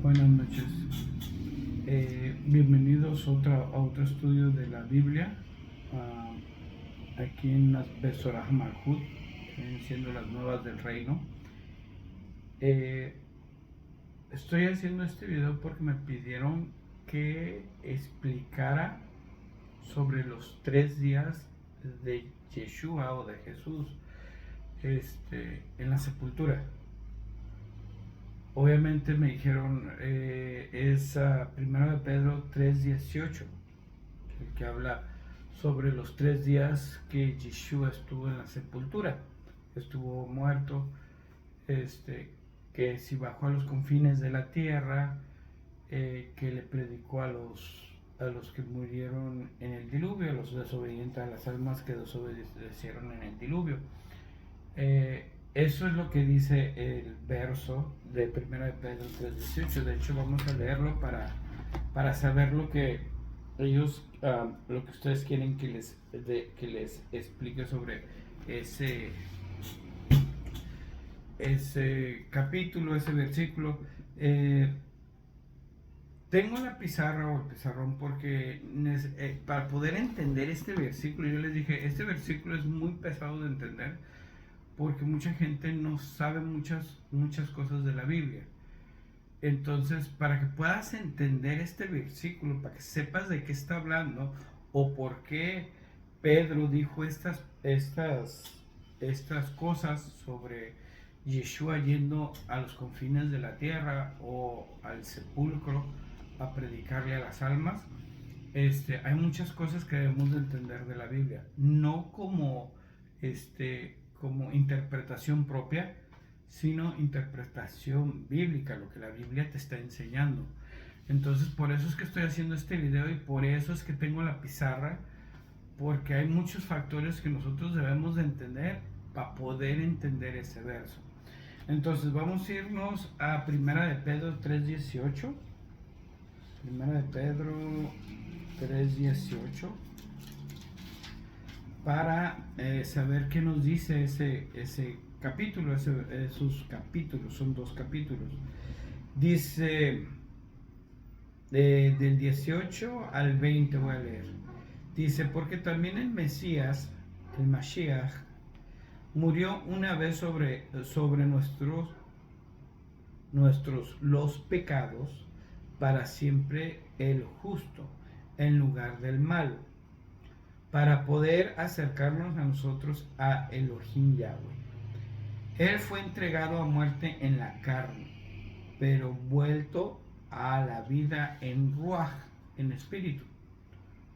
Buenas noches. Bienvenidos a otro estudio de la Biblia, aquí en las Besorah Malhut, siendo las nuevas del reino. Estoy haciendo este video porque me pidieron que explicara sobre los 3 días de Yeshua o de Jesús en la sepultura. Obviamente me dijeron, es 1 de Pedro 3:18, el que habla sobre los 3 días que Yeshua estuvo en la sepultura, estuvo muerto, que si bajó a los confines de la tierra, que le predicó a los que murieron en el diluvio, a los desobedientes, a las almas que desobedecieron en el diluvio. Eso es lo que dice el verso de 1 de Pedro 3:18. De hecho, vamos a leerlo para saber lo que ellos, lo que ustedes quieren que les explique sobre ese capítulo, ese versículo. Tengo la pizarra o el pizarrón porque para poder entender este versículo, yo les dije, este versículo es muy pesado de entender porque mucha gente no sabe muchas cosas de la Biblia. Entonces, para que puedas entender este versículo, para que sepas de qué está hablando o por qué Pedro dijo estas cosas sobre Yeshua yendo a los confines de la tierra o al sepulcro a predicarle a las almas, hay muchas cosas que debemos de entender de la Biblia, no como como interpretación propia, sino interpretación bíblica, lo que la Biblia te está enseñando. Entonces, por eso es que estoy haciendo este video y por eso es que tengo la pizarra, porque hay muchos factores que nosotros debemos de entender para poder entender ese verso. Entonces, vamos a irnos a 1 de Pedro 3:18. 1 de Pedro 3:18, para saber qué nos dice ese capítulo, esos capítulos, son 2 capítulos. Dice, del 18 al 20 voy a leer. Dice, porque también el Mesías, el Mashiach, murió una vez sobre los pecados, para siempre el justo, en lugar del malo, para poder acercarnos a nosotros a Elohim Yahweh. Él fue entregado a muerte en la carne, pero vuelto a la vida en Ruach, en espíritu.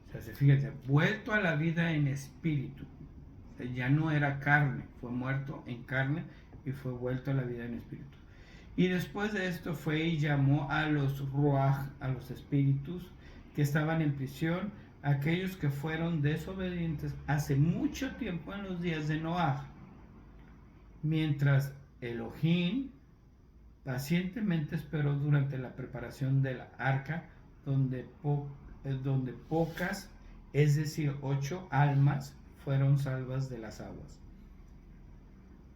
O sea, fíjense, vuelto a la vida en espíritu. O sea, ya no era carne, fue muerto en carne y fue vuelto a la vida en espíritu. Y después de esto fue y llamó a los Ruach, a los espíritus que estaban en prisión, aquellos que fueron desobedientes hace mucho tiempo en los días de Noah, mientras Elohim pacientemente esperó durante la preparación de la arca, donde pocas, es decir, 8 almas fueron salvas de las aguas.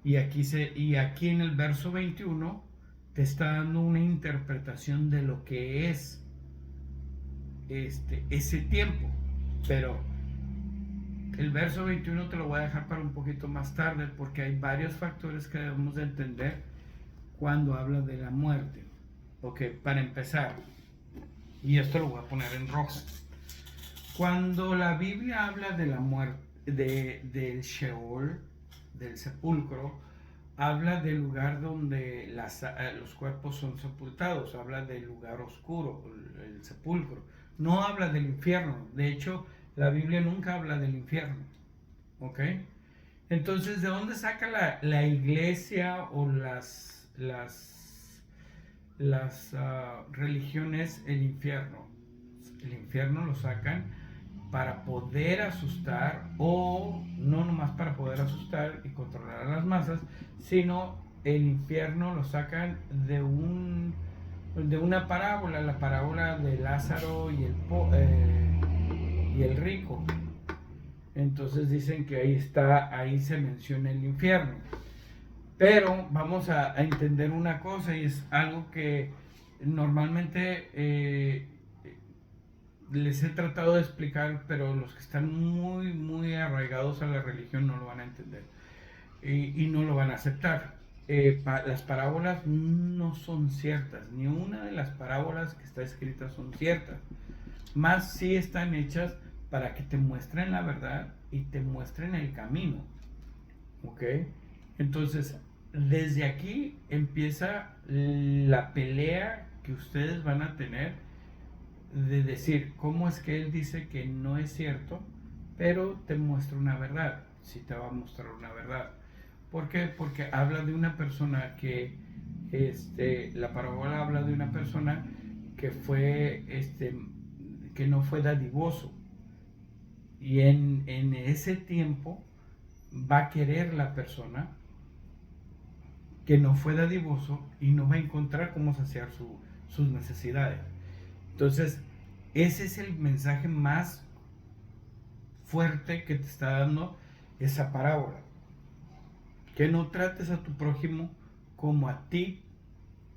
Y aquí en el verso 21 te está dando una interpretación de lo que es ese tiempo, pero el verso 21 te lo voy a dejar para un poquito más tarde, porque hay varios factores que debemos de entender cuando habla de la muerte. Ok, para empezar, y esto lo voy a poner en rojo, cuando la Biblia habla de la muerte, del Sheol, del sepulcro, habla del lugar donde los cuerpos son sepultados, habla del lugar oscuro, el sepulcro. No habla del infierno. De hecho, la Biblia nunca habla del infierno. ¿Ok? Entonces, ¿de dónde saca la iglesia o las religiones el infierno? El infierno lo sacan para poder asustar, o no nomás para poder asustar y controlar a las masas, sino el infierno lo sacan de una parábola, la parábola de Lázaro y el rico. Entonces dicen que ahí se menciona el infierno. Pero vamos a entender una cosa, y es algo que normalmente les he tratado de explicar, pero los que están muy, muy arraigados a la religión no lo van a entender y no lo van a aceptar. Las parábolas no son ciertas, ni una de las parábolas que está escrita son ciertas, más sí están hechas para que te muestren la verdad y te muestren el camino, ¿ok? Entonces, desde aquí empieza la pelea que ustedes van a tener de decir cómo es que él dice que no es cierto, pero te muestra una verdad, si te va a mostrar una verdad. ¿Por qué? Porque habla de una persona que, la parábola habla de una persona que fue, que no fue dadivoso. Y en ese tiempo va a querer la persona que no fue dadivoso y no va a encontrar cómo saciar sus necesidades. Entonces, ese es el mensaje más fuerte que te está dando esa parábola. Que no trates a tu prójimo como a ti,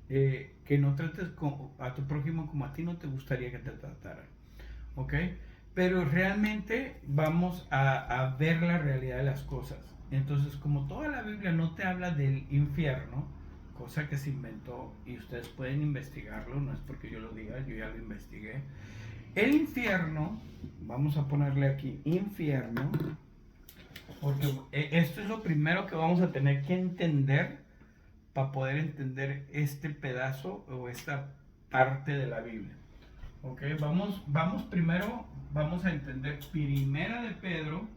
que no trates a tu prójimo como a ti no te gustaría que te trataran. ¿Ok? Pero realmente vamos a ver la realidad de las cosas. Entonces, como toda la Biblia no te habla del infierno, cosa que se inventó y ustedes pueden investigarlo, no es porque yo lo diga, yo ya lo investigué. El infierno, vamos a ponerle aquí infierno, porque esto es lo primero que vamos a tener que entender para poder entender este pedazo o esta parte de la Biblia. Ok, vamos primero, vamos a entender Primera de Pedro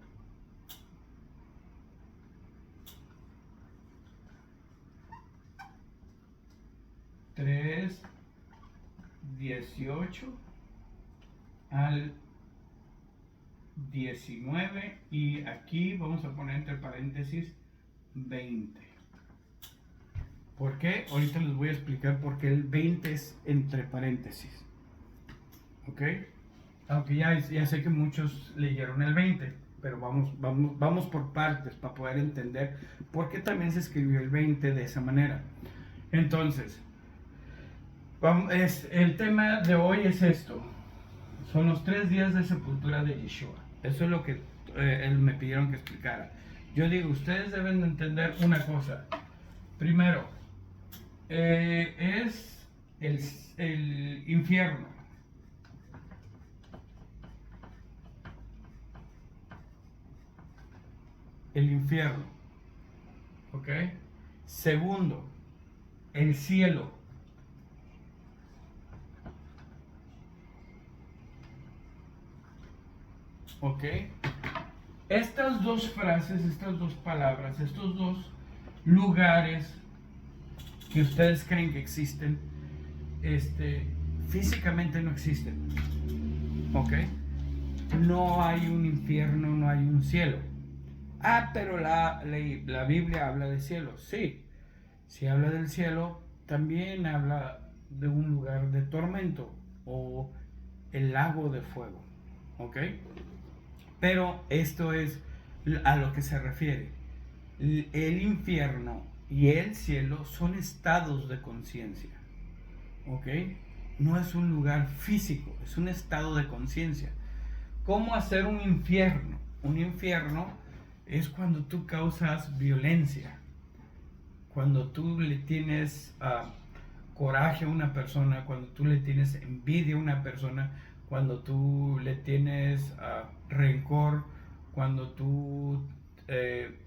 3:18 al 19 y aquí vamos a poner entre paréntesis 20. ¿Por qué? Ahorita les voy a explicar por qué el 20 es entre paréntesis. ¿Ok? Aunque ya sé que muchos leyeron el 20, pero vamos por partes para poder entender por qué también se escribió el 20 de esa manera. Entonces, el tema de hoy es esto. Son los 3 días de sepultura de Yeshua. Eso es lo que él me pidieron que explicara. Yo digo, ustedes deben de entender una cosa. Primero, es el infierno. El infierno. ¿Ok? Segundo, el cielo. ¿Ok? Estas dos frases, estas dos palabras, estos dos lugares que ustedes creen que existen, físicamente no existen. ¿Ok? No hay un infierno, no hay un cielo. Ah, pero la Biblia habla de cielo. Sí, si habla del cielo, también habla de un lugar de tormento o el lago de fuego. ¿Ok? Pero esto es a lo que se refiere. El infierno y el cielo son estados de conciencia. ¿Ok? No es un lugar físico, es un estado de conciencia. ¿Cómo hacer un infierno? Un infierno es cuando tú causas violencia, cuando tú le tienes coraje a una persona, cuando tú le tienes envidia a una persona, cuando tú le tienes rencor, cuando tú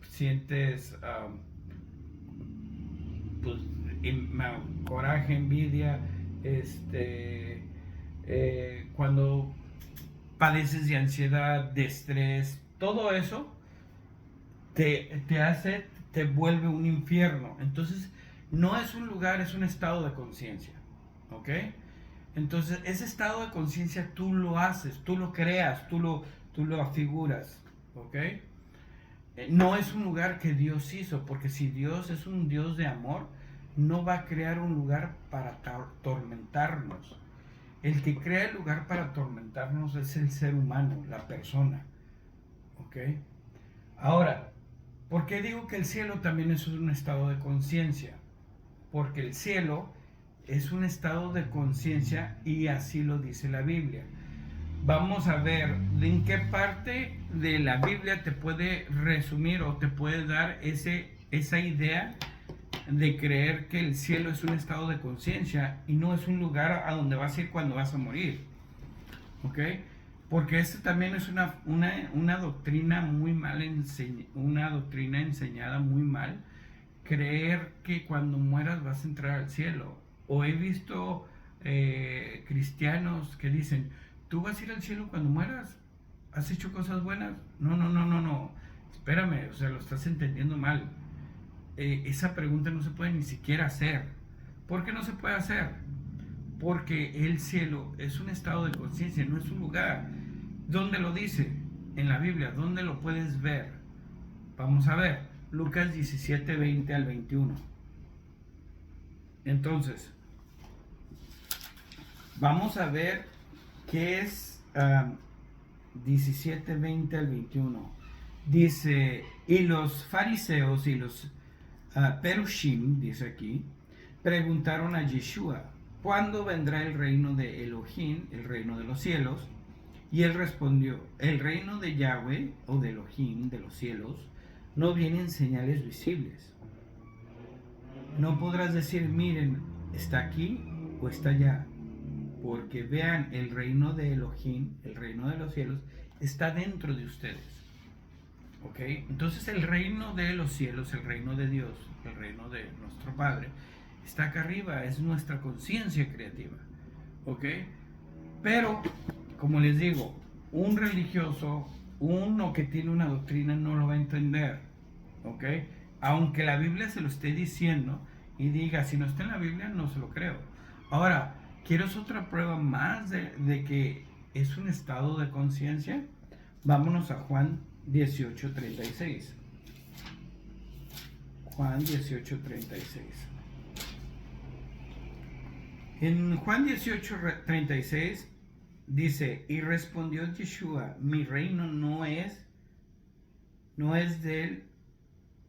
sientes pues, coraje, envidia, cuando padeces de ansiedad, de estrés, todo eso te vuelve un infierno. Entonces, no es un lugar, es un estado de conciencia. ¿Ok? Entonces, ese estado de conciencia tú lo haces, tú lo creas, tú lo afiguras. ¿Ok? No es un lugar que Dios hizo, porque si Dios es un Dios de amor, no va a crear un lugar para atormentarnos. El que crea el lugar para atormentarnos es el ser humano, la persona. ¿Ok? Ahora, ¿por qué digo que el cielo también es un estado de conciencia? Porque el cielo es un estado de conciencia y así lo dice la Biblia. Vamos a ver en qué parte de la Biblia te puede resumir o te puede dar esa idea de creer que el cielo es un estado de conciencia y no es un lugar a donde vas a ir cuando vas a morir. ¿Ok? Porque esto también es una doctrina muy mal una doctrina enseñada muy mal, creer que cuando mueras vas a entrar al cielo. O he visto cristianos que dicen, tú vas a ir al cielo cuando mueras, ¿has hecho cosas buenas? No, no, no, no, no, espérame, o sea, lo estás entendiendo mal. Esa pregunta no se puede ni siquiera hacer. ¿Por qué no se puede hacer? Porque el cielo es un estado de conciencia, no es un lugar. ¿Dónde lo dice? En la Biblia. ¿Dónde lo puedes ver? Vamos a ver. Lucas 17, 20 al 21. Entonces, vamos a ver qué es 17, 20 al 21. Dice, y los fariseos y los Perushim, dice aquí, preguntaron a Yeshua, ¿cuándo vendrá el reino de Elohim, el reino de los cielos? Y él respondió, el reino de Yahweh, o de Elohim, de los cielos, no viene en señales visibles. No podrás decir, miren, está aquí o está allá, porque vean, el reino de Elohim, el reino de los cielos, está dentro de ustedes. ¿Ok? Entonces el reino de los cielos, el reino de Dios, el reino de nuestro Padre, está acá arriba, es nuestra conciencia creativa. ¿Ok? Pero, como les digo, un religioso, uno que tiene una doctrina no lo va a entender. ¿Ok? Aunque la Biblia se lo esté diciendo y diga, si no está en la Biblia, no se lo creo. Ahora, ¿quieres otra prueba más de que es un estado de conciencia? Vámonos a Juan 18:36. Juan 18:36. En Juan 18:36 dice, y respondió Yeshua, mi reino no es del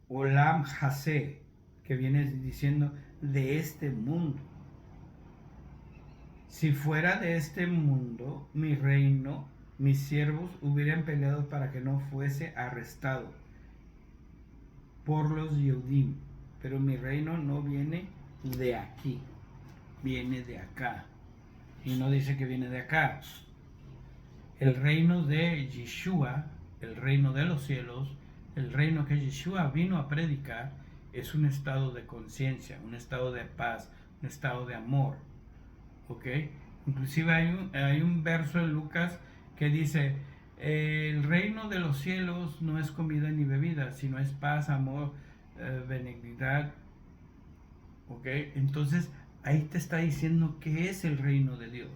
Olam Hase, que viene diciendo de este mundo. Si fuera de este mundo, mi reino, mis siervos hubieran peleado para que no fuese arrestado por los Yehudim, pero mi reino no viene de aquí, viene de acá. Y no dice que viene de acá. El reino de Yeshua, el reino de los cielos, el reino que Yeshua vino a predicar, es un estado de conciencia, un estado de paz, un estado de amor. ¿Ok? Inclusive hay un verso en Lucas que dice, el reino de los cielos no es comida ni bebida, sino es paz, amor, benignidad. ¿Ok? Entonces ahí te está diciendo que es el reino de Dios.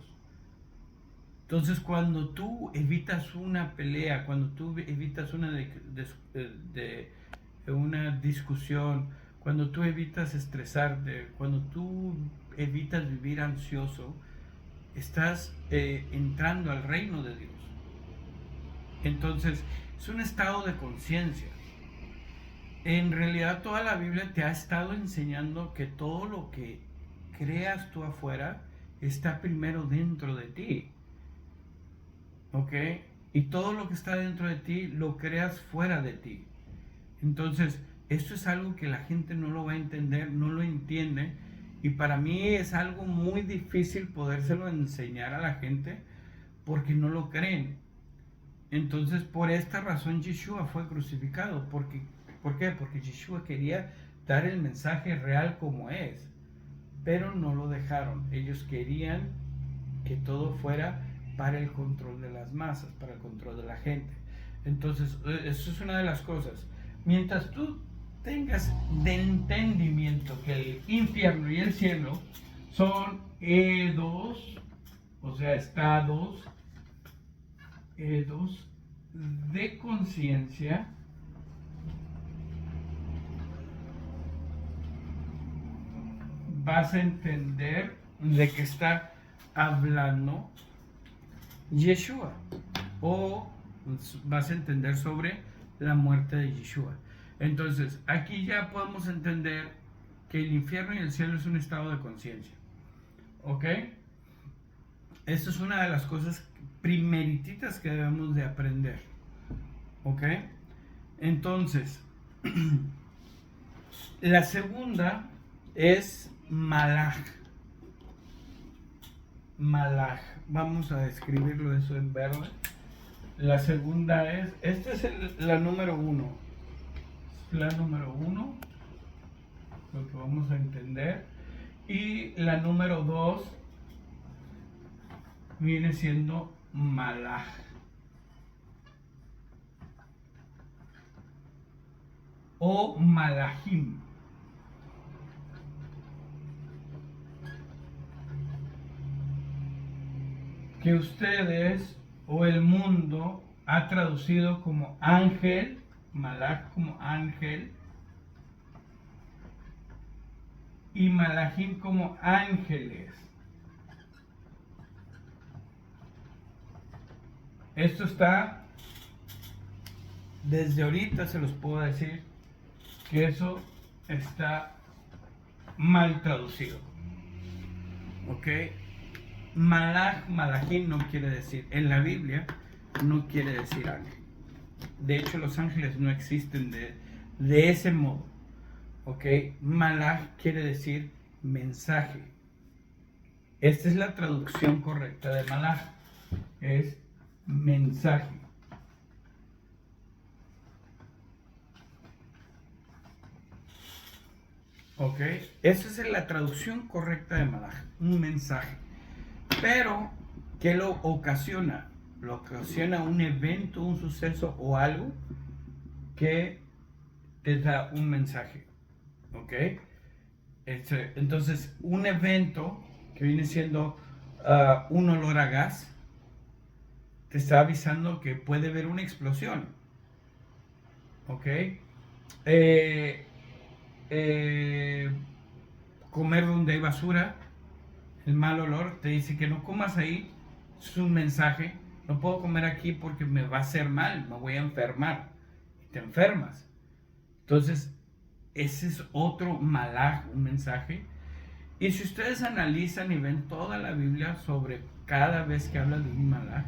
Entonces cuando tú evitas una pelea, cuando tú evitas una discusión, cuando tú evitas estresarte, cuando tú evitas vivir ansioso, estás entrando al reino de Dios. Entonces es un estado de conciencia. En realidad toda la Biblia te ha estado enseñando que todo lo que creas tú afuera está primero dentro de ti. ¿Ok? Y todo lo que está dentro de ti lo creas fuera de ti. Entonces, esto es algo que la gente no lo va a entender, no lo entiende. Y para mí es algo muy difícil podérselo enseñar a la gente porque no lo creen. Entonces, por esta razón Yeshua fue crucificado. ¿Por qué? Porque Yeshua quería dar el mensaje real como es. Pero no lo dejaron. Ellos querían que todo fuera para el control de las masas, para el control de la gente. Entonces, eso es una de las cosas. Mientras tú tengas de entendimiento que el infierno y el cielo son edos, o sea, estados de conciencia, vas a entender de qué está hablando Yeshua, o vas a entender sobre la muerte de Yeshua. Entonces, aquí ya podemos entender que el infierno y el cielo es un estado de conciencia. ¿Ok? Esto es una de las cosas primerititas que debemos de aprender. ¿Ok? Entonces, la segunda es Malaj. Malaj. Vamos a describirlo eso en verde. La segunda es, esta es la número uno. La número uno, lo que vamos a entender. Y la número dos viene siendo Malaj. O Malahim. Que ustedes o el mundo ha traducido como ángel, Malaj como ángel, y Malahim como ángeles. Esto está, desde ahorita se los puedo decir, que eso está mal traducido. ¿Ok? Malaj, Malahim no quiere decir, en la Biblia no quiere decir ángel. De hecho, los ángeles no existen de ese modo. ¿Ok? Malaj quiere decir mensaje. Esta es la traducción correcta de Malaj. Es mensaje. ¿Ok? Esa es la traducción correcta de Malaj. Un mensaje. Pero, ¿qué lo ocasiona? Lo ocasiona un evento, un suceso o algo que te da un mensaje. ¿Ok? Entonces, un evento que viene siendo un olor a gas te está avisando que puede haber una explosión. ¿Ok? Eh, comer donde hay basura, el mal olor, te dice que no comas ahí, es un mensaje. No puedo comer aquí porque me va a hacer mal, me voy a enfermar. Y te enfermas. Entonces, ese es otro malaj, un mensaje. Y si ustedes analizan y ven toda la Biblia sobre cada vez que habla de un malaj,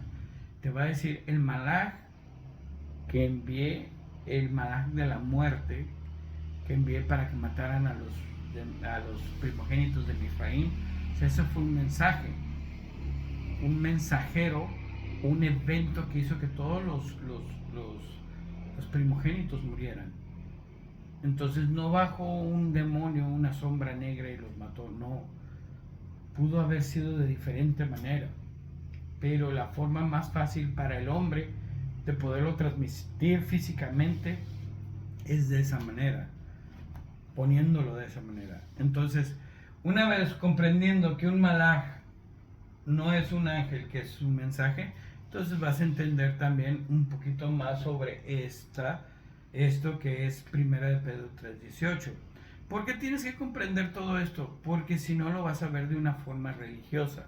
te va a decir el malaj que envié, el malaj de la muerte, que envié para que mataran a los primogénitos de Efraín. O sea, eso fue un mensaje, un mensajero, un evento que hizo que todos los primogénitos murieran. Entonces no bajó un demonio, una sombra negra y los mató, no. Pudo haber sido de diferente manera, pero la forma más fácil para el hombre de poderlo transmitir físicamente es de esa manera, poniéndolo de esa manera. Entonces, una vez comprendiendo que un malaj no es un ángel, que es un mensaje, entonces vas a entender también un poquito más sobre esto que es Primera de Pedro 3:18. ¿Por qué tienes que comprender todo esto? Porque si no lo vas a ver de una forma religiosa.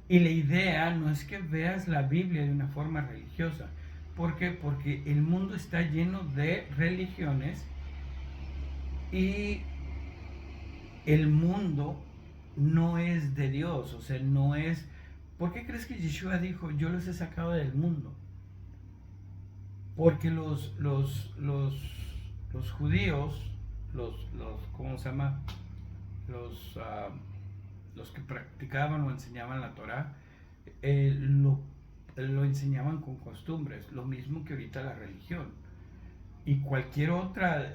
Y la idea no es que veas la Biblia de una forma religiosa. ¿Por qué? Porque el mundo está lleno de religiones y el mundo no es de Dios, o sea, no es... ¿Por qué crees que Yeshua dijo, yo los he sacado del mundo? Porque los judíos, ¿cómo se llama? Los, uh, los que practicaban o enseñaban la Torah, lo enseñaban con costumbres, lo mismo que ahorita la religión. Y cualquier otra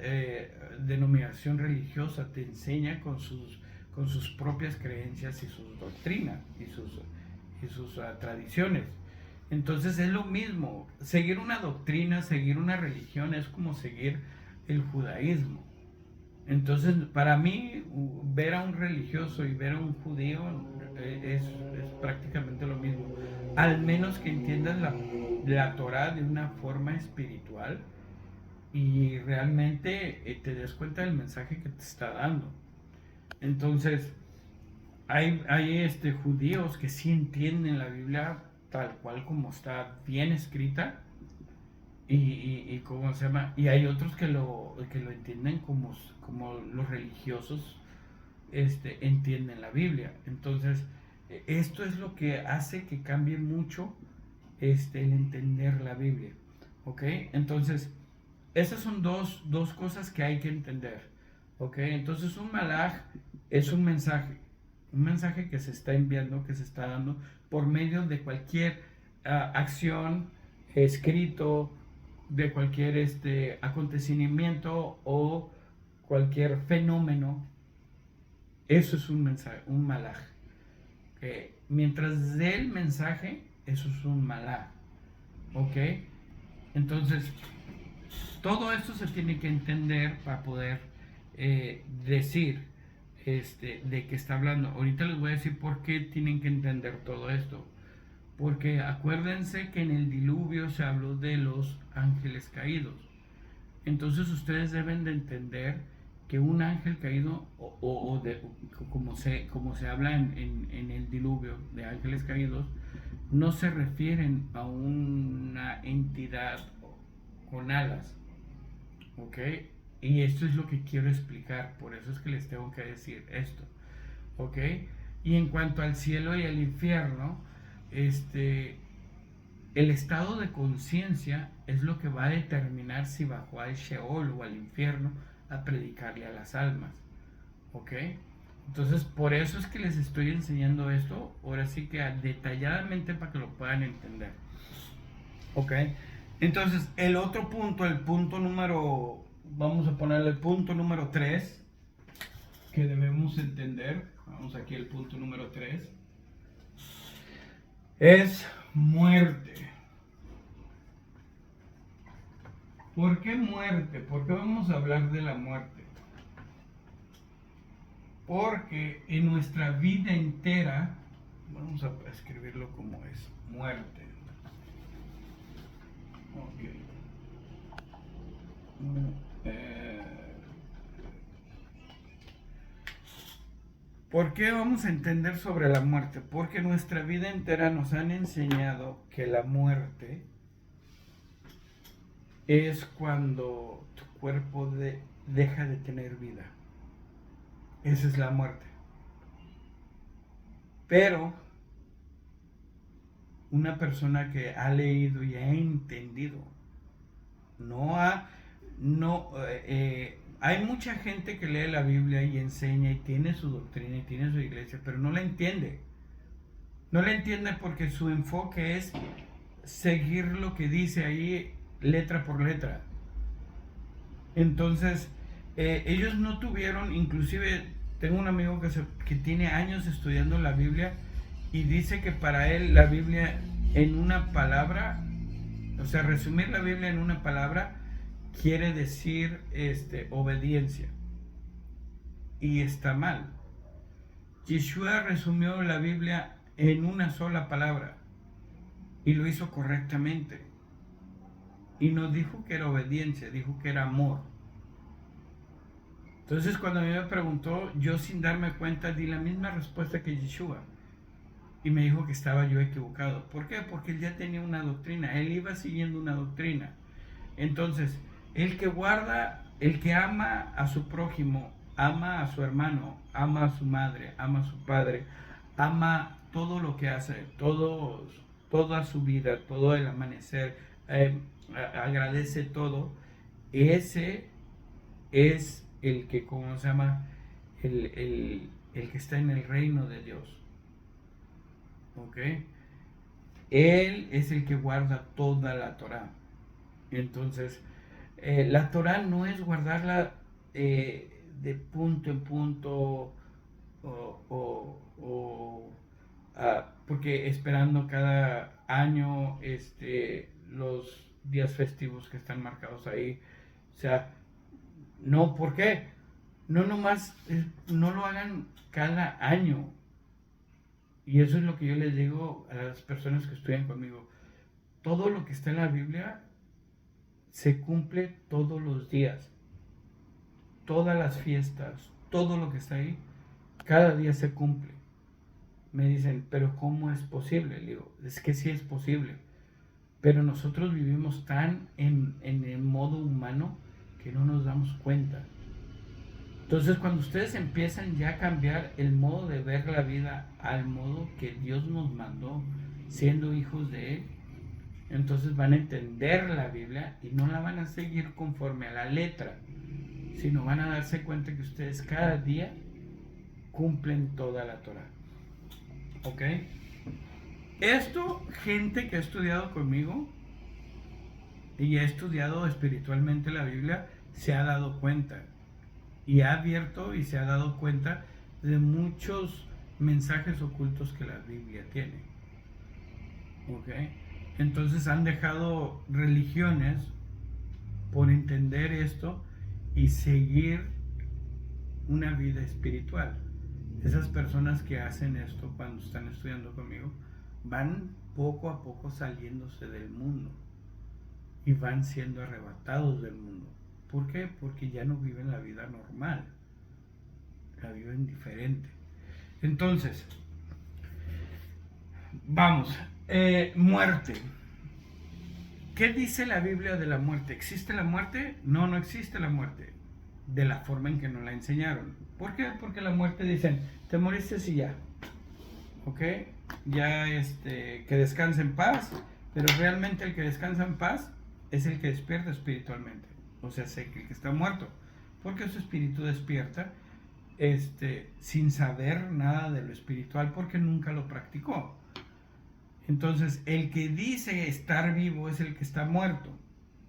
denominación religiosa te enseña con sus propias creencias y sus doctrinas y sus tradiciones. Entonces es lo mismo, seguir una doctrina, seguir una religión es como seguir el judaísmo. Entonces, para mí, ver a un religioso y ver a un judío es prácticamente lo mismo. Al menos que entiendas la Torah de una forma espiritual y realmente te des cuenta del mensaje que te está dando. Entonces, hay judíos que sí entienden la Biblia tal cual como está bien escrita y cómo se llama, y hay otros que lo entienden como los religiosos entienden la Biblia. Entonces, esto es lo que hace que cambie mucho el entender la Biblia. ¿Ok? Entonces, esas son dos cosas que hay que entender. ¿Ok? Entonces, un malaj es un mensaje que se está enviando, que se está dando por medio de cualquier acción, escrito, de cualquier acontecimiento o cualquier fenómeno. Eso es un mensaje, un malaj. Mientras dé el mensaje, eso es un malaj. ¿Ok? Entonces, todo esto se tiene que entender para poder decir de qué está hablando. Ahorita les voy a decir por qué tienen que entender todo esto. Porque acuérdense que en el diluvio se habló de los ángeles caídos. Entonces ustedes deben de entender que un ángel caído, como se habla en el diluvio de ángeles caídos, no se refieren a una entidad con alas, ¿ok? Y esto es lo que quiero explicar, por eso es que les tengo que decir esto, ¿ok? Y en cuanto al cielo y al infierno, el estado de conciencia es lo que va a determinar si bajó al Sheol o al infierno a predicarle a las almas, ¿ok? Entonces, por eso es que les estoy enseñando esto, ahora sí que detalladamente para que lo puedan entender, ¿ok? Entonces, el otro punto, el punto número, vamos a ponerle el punto número 3 que debemos entender, vamos aquí al punto número 3, es muerte. ¿Por qué muerte? ¿Por qué vamos a hablar de la muerte? Porque en nuestra vida entera, vamos a escribirlo como es, muerte. Ok. ¿Por qué vamos a entender sobre la muerte? Porque nuestra vida entera nos han enseñado que la muerte es cuando tu cuerpo deja de tener vida. Esa es la muerte. Pero una persona que ha leído y ha entendido, hay mucha gente que lee la Biblia y enseña y tiene su doctrina y tiene su iglesia, pero no la entiende. No la entiende porque su enfoque es seguir lo que dice ahí letra por letra. Entonces, ellos no tuvieron, inclusive tengo un amigo que tiene años estudiando la Biblia y dice que para él la Biblia en una palabra, o sea, resumir la Biblia en una palabra quiere decir obediencia. Y está mal. Yeshua resumió la Biblia en una sola palabra y lo hizo correctamente. Y no dijo que era obediencia, dijo que era amor. Entonces cuando a mí me preguntó, yo sin darme cuenta di la misma respuesta que Yeshua. Y me dijo que estaba yo equivocado. ¿Por qué? Porque él ya tenía una doctrina, él iba siguiendo una doctrina. Entonces, el que guarda, el que ama a su prójimo, ama a su hermano, ama a su madre, ama a su padre, ama todo lo que hace, toda su vida, todo el amanecer, agradece todo, ese es el que, ¿cómo se llama? El que está en el reino de Dios. ¿Ok? Él es el que guarda toda la Torah. Entonces, la Torah no es guardarla de punto en punto porque esperando cada año los días festivos que están marcados ahí. O sea, no, ¿por qué? No nomás, no lo hagan cada año. Y eso es lo que yo les digo a las personas que estudian conmigo. Todo lo que está en la Biblia se cumple todos los días. Todas las fiestas, todo lo que está ahí, cada día se cumple. Me dicen, pero ¿cómo es posible? Le digo, es que sí es posible. Pero nosotros vivimos tan en el modo humano que no nos damos cuenta. Entonces, cuando ustedes empiezan ya a cambiar el modo de ver la vida al modo que Dios nos mandó, siendo hijos de Él, entonces van a entender la Biblia y no la van a seguir conforme a la letra, sino van a darse cuenta que ustedes cada día cumplen toda la Torah. ¿Ok? Esto, gente que ha estudiado conmigo y ha estudiado espiritualmente la Biblia, se ha dado cuenta y ha abierto y se ha dado cuenta de muchos mensajes ocultos que la Biblia tiene. ¿Ok? Entonces han dejado religiones por entender esto y seguir una vida espiritual. Esas personas que hacen esto cuando están estudiando conmigo van poco a poco saliéndose del mundo y van siendo arrebatados del mundo. ¿Por qué? Porque ya no viven la vida normal, la viven diferente. Entonces, vamos, muerte. ¿Qué dice la Biblia de la muerte? ¿Existe la muerte? No, no existe la muerte. De la forma en que nos la enseñaron. ¿Por qué? Porque la muerte dicen, te moriste y ya. ¿Ok? Ya que descanse en paz. Pero realmente el que descansa en paz es el que despierta espiritualmente. O sea, sé que el que está muerto. Porque su espíritu despierta sin saber nada de lo espiritual porque nunca lo practicó. Entonces, el que dice estar vivo es el que está muerto.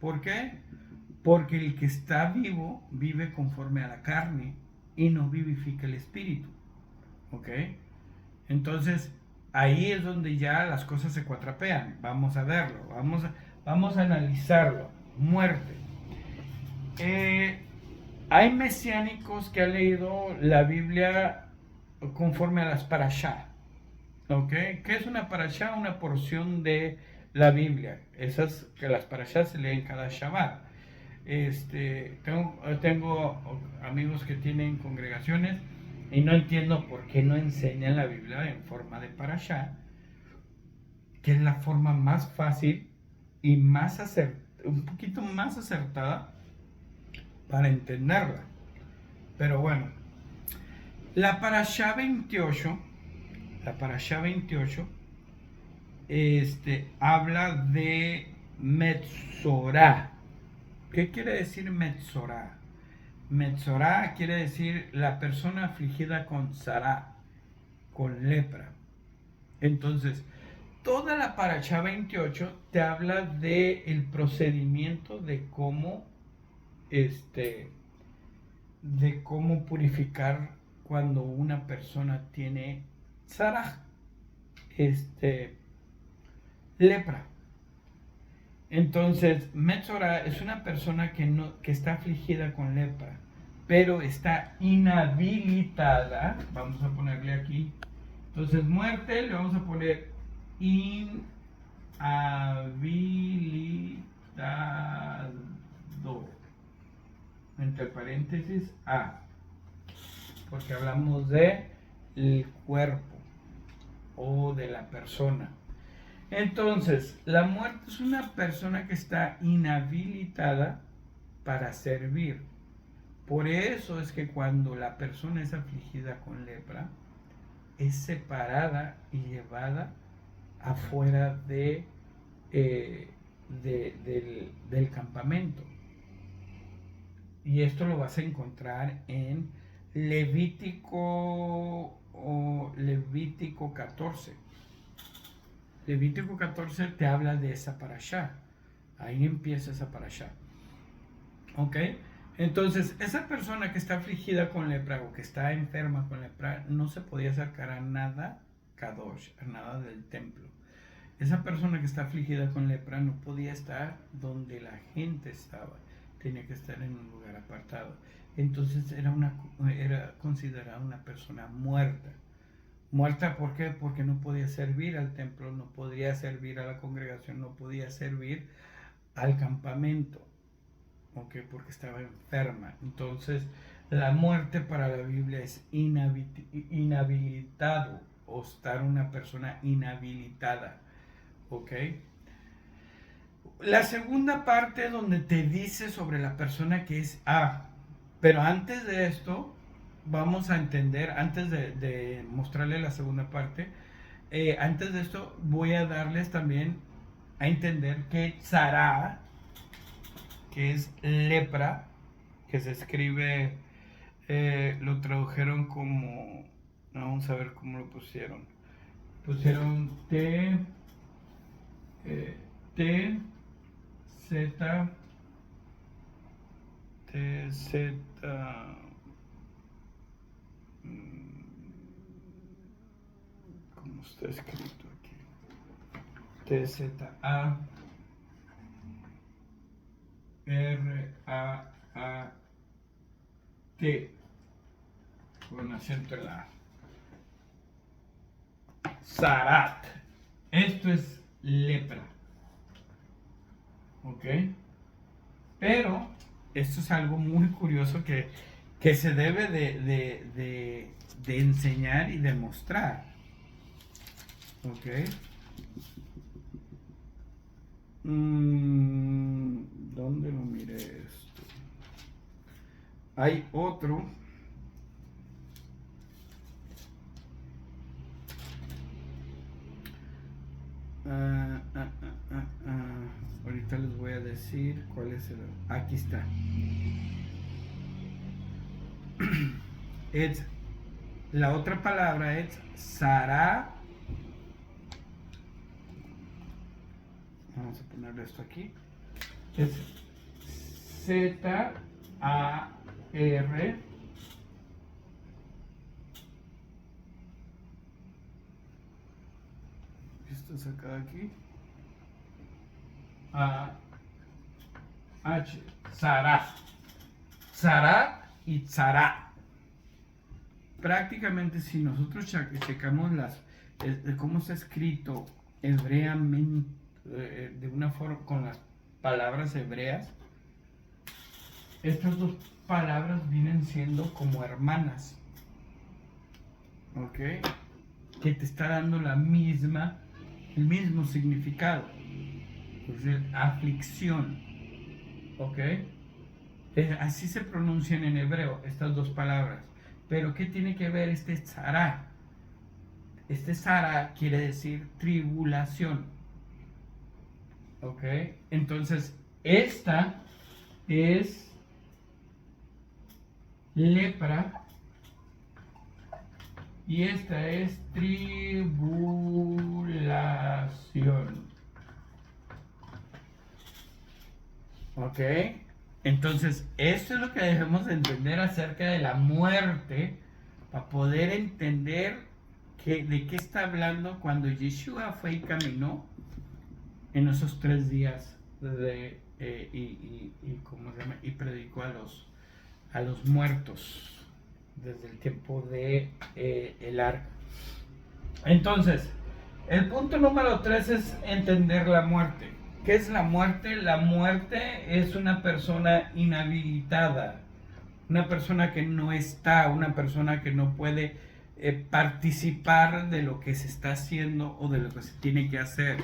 ¿Por qué? Porque el que está vivo vive conforme a la carne y no vivifica el espíritu. ¿Ok? Entonces, ahí es donde ya las cosas se cuatrapean. Vamos a verlo, vamos a analizarlo. Muerte. Hay mesiánicos que han leído la Biblia conforme a las parashá. ¿Ok? ¿Qué es una parashá? Una porción de la Biblia. Esas que las parashás se leen cada Shabbat. Tengo amigos que tienen congregaciones y no entiendo por qué no enseñan la Biblia en forma de parashá, que es la forma más fácil y un poquito más acertada para entenderla. Pero bueno, la parashá 28, habla de Metzorá. ¿Qué quiere decir Metzorá? Metzorá quiere decir la persona afligida con Sará, con lepra. Entonces, toda la Parashá 28 te habla de el procedimiento de cómo purificar cuando una persona tiene Sará, lepra. Entonces, Metzorá es una persona que está afligida con lepra, pero está inhabilitada. Vamos a ponerle aquí. Entonces, muerte, le vamos a poner inhabilitado. Entre paréntesis, A. Porque hablamos de el cuerpo o de la persona. Entonces, la muerte es una persona que está inhabilitada para servir. Por eso es que cuando la persona es afligida con lepra, es separada y llevada afuera del campamento. Y esto lo vas a encontrar en Levítico 14. Levítico 14 te habla de esa parashá. Ahí empieza esa parashá. ¿Ok? Entonces, esa persona que está afligida con lepra o que está enferma con lepra no se podía acercar a nada kadosh, a nada del templo. Esa persona que está afligida con lepra no podía estar donde la gente estaba. Tenía que estar en un lugar apartado. Entonces era considerada una persona muerta. Muerta, ¿por qué? Porque no podía servir al templo, no podía servir a la congregación, no podía servir al campamento, ¿ok? Porque estaba enferma. Entonces, la muerte para la Biblia es inhabilitado o estar una persona inhabilitada, ¿ok? La segunda parte donde te dice sobre la persona que es A, Pero antes de esto, vamos a entender, antes de mostrarle la segunda parte, antes de esto voy a darles también a entender que tzara, que es lepra, que se escribe, lo tradujeron como, vamos a ver cómo lo pusieron. Pusieron T, Z, T, Z, ¿cómo está escrito aquí? T, Z, A, R, A, T, con acento en la A. Zarat. Esto es lepra. ¿Ok? Pero esto es algo muy curioso que se debe de enseñar y demostrar. ¿Ok? ¿Dónde lo miré esto? Hay otro. Ahorita les voy a decir cuál es el. Aquí está. Es, la otra palabra es Sara. Vamos a ponerle esto aquí. Es Z-A-R. Esto es acá aquí. A-H. Sara. Sara y Tzara. Prácticamente si nosotros checamos cómo está escrito hebreamente, de una forma con las palabras hebreas, estas dos palabras vienen siendo como hermanas, ¿ok? Que te está dando el mismo significado. Entonces, aflicción, ¿ok? Así se pronuncian en hebreo estas dos palabras. Pero ¿qué tiene que ver este tzara? Este tzara quiere decir tribulación, ¿ok? Entonces, esta es lepra y esta es tribulación, ¿ok? Entonces, esto es lo que debemos de entender acerca de la muerte para poder entender de qué está hablando cuando Yeshua fue y caminó en esos 3 días ¿cómo se llama? Y predicó a los muertos desde el tiempo de el arca. Entonces, el punto número 3 es entender la muerte. ¿Qué es la muerte? La muerte es una persona inhabilitada, una persona que no está, una persona que no puede participar de lo que se está haciendo o de lo que se tiene que hacer.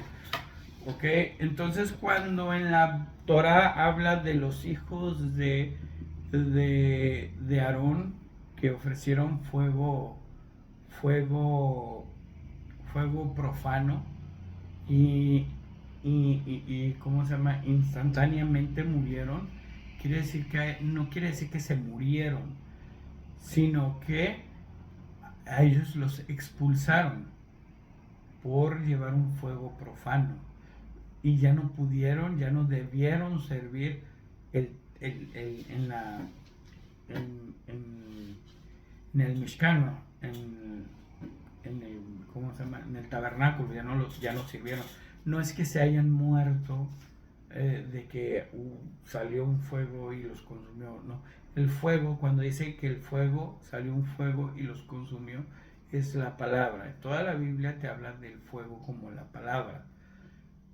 ¿Ok? Entonces cuando en la Torah habla de los hijos de Aarón que ofrecieron fuego, fuego profano y, ¿cómo se llama? Instantáneamente murieron, no quiere decir que se murieron, sino que a ellos los expulsaron por llevar un fuego profano y ya no pudieron, ya no debieron servir en la en el Mishkan, en el, ¿cómo se llama? En el tabernáculo, ya no sirvieron. No es que se hayan muerto de que salió un fuego y los consumió, no. El fuego, cuando dice que el fuego, salió un fuego y los consumió, es la palabra. Toda la Biblia te habla del fuego como la palabra.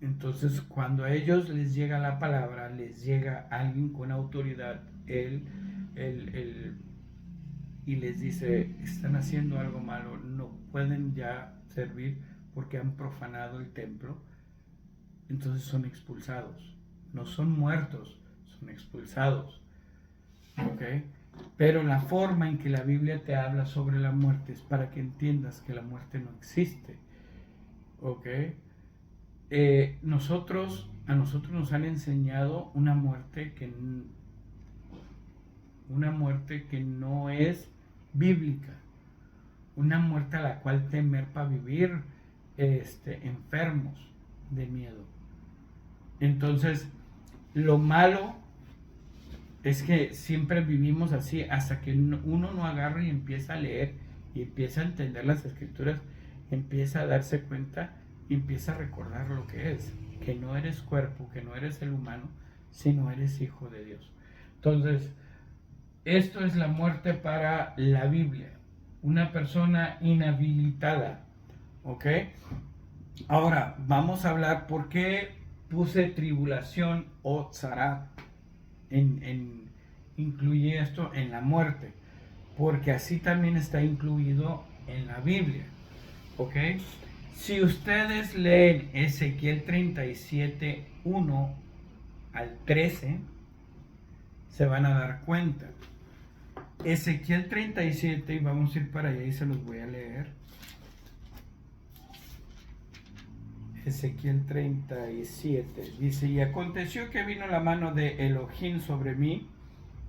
Entonces, cuando a ellos les llega la palabra, les llega alguien con autoridad, y les dice, están haciendo algo malo, no pueden ya servir porque han profanado el templo, entonces son expulsados. No son muertos, son expulsados. ¿Ok? Pero la forma en que la Biblia te habla sobre la muerte es para que entiendas que la muerte no existe. ¿Ok? A nosotros nos han enseñado una muerte que no es bíblica, una muerte a la cual temer para vivir enfermos de miedo. Entonces, lo malo es que siempre vivimos así hasta que uno no agarra y empieza a leer y empieza a entender las escrituras, empieza a darse cuenta y empieza a recordar lo que es, que no eres cuerpo, que no eres el humano, sino eres hijo de Dios. Entonces, esto es la muerte para la Biblia, una persona inhabilitada, ¿ok? Ahora, vamos a hablar por qué puse tribulación o tzara incluye esto en la muerte, porque así también está incluido en la Biblia, ¿ok? Si ustedes leen Ezequiel 37, 1 al 13, se van a dar cuenta. Ezequiel 37, y vamos a ir para allá y se los voy a leer. Ezequiel 37 dice: y aconteció que vino la mano de Elohim sobre mí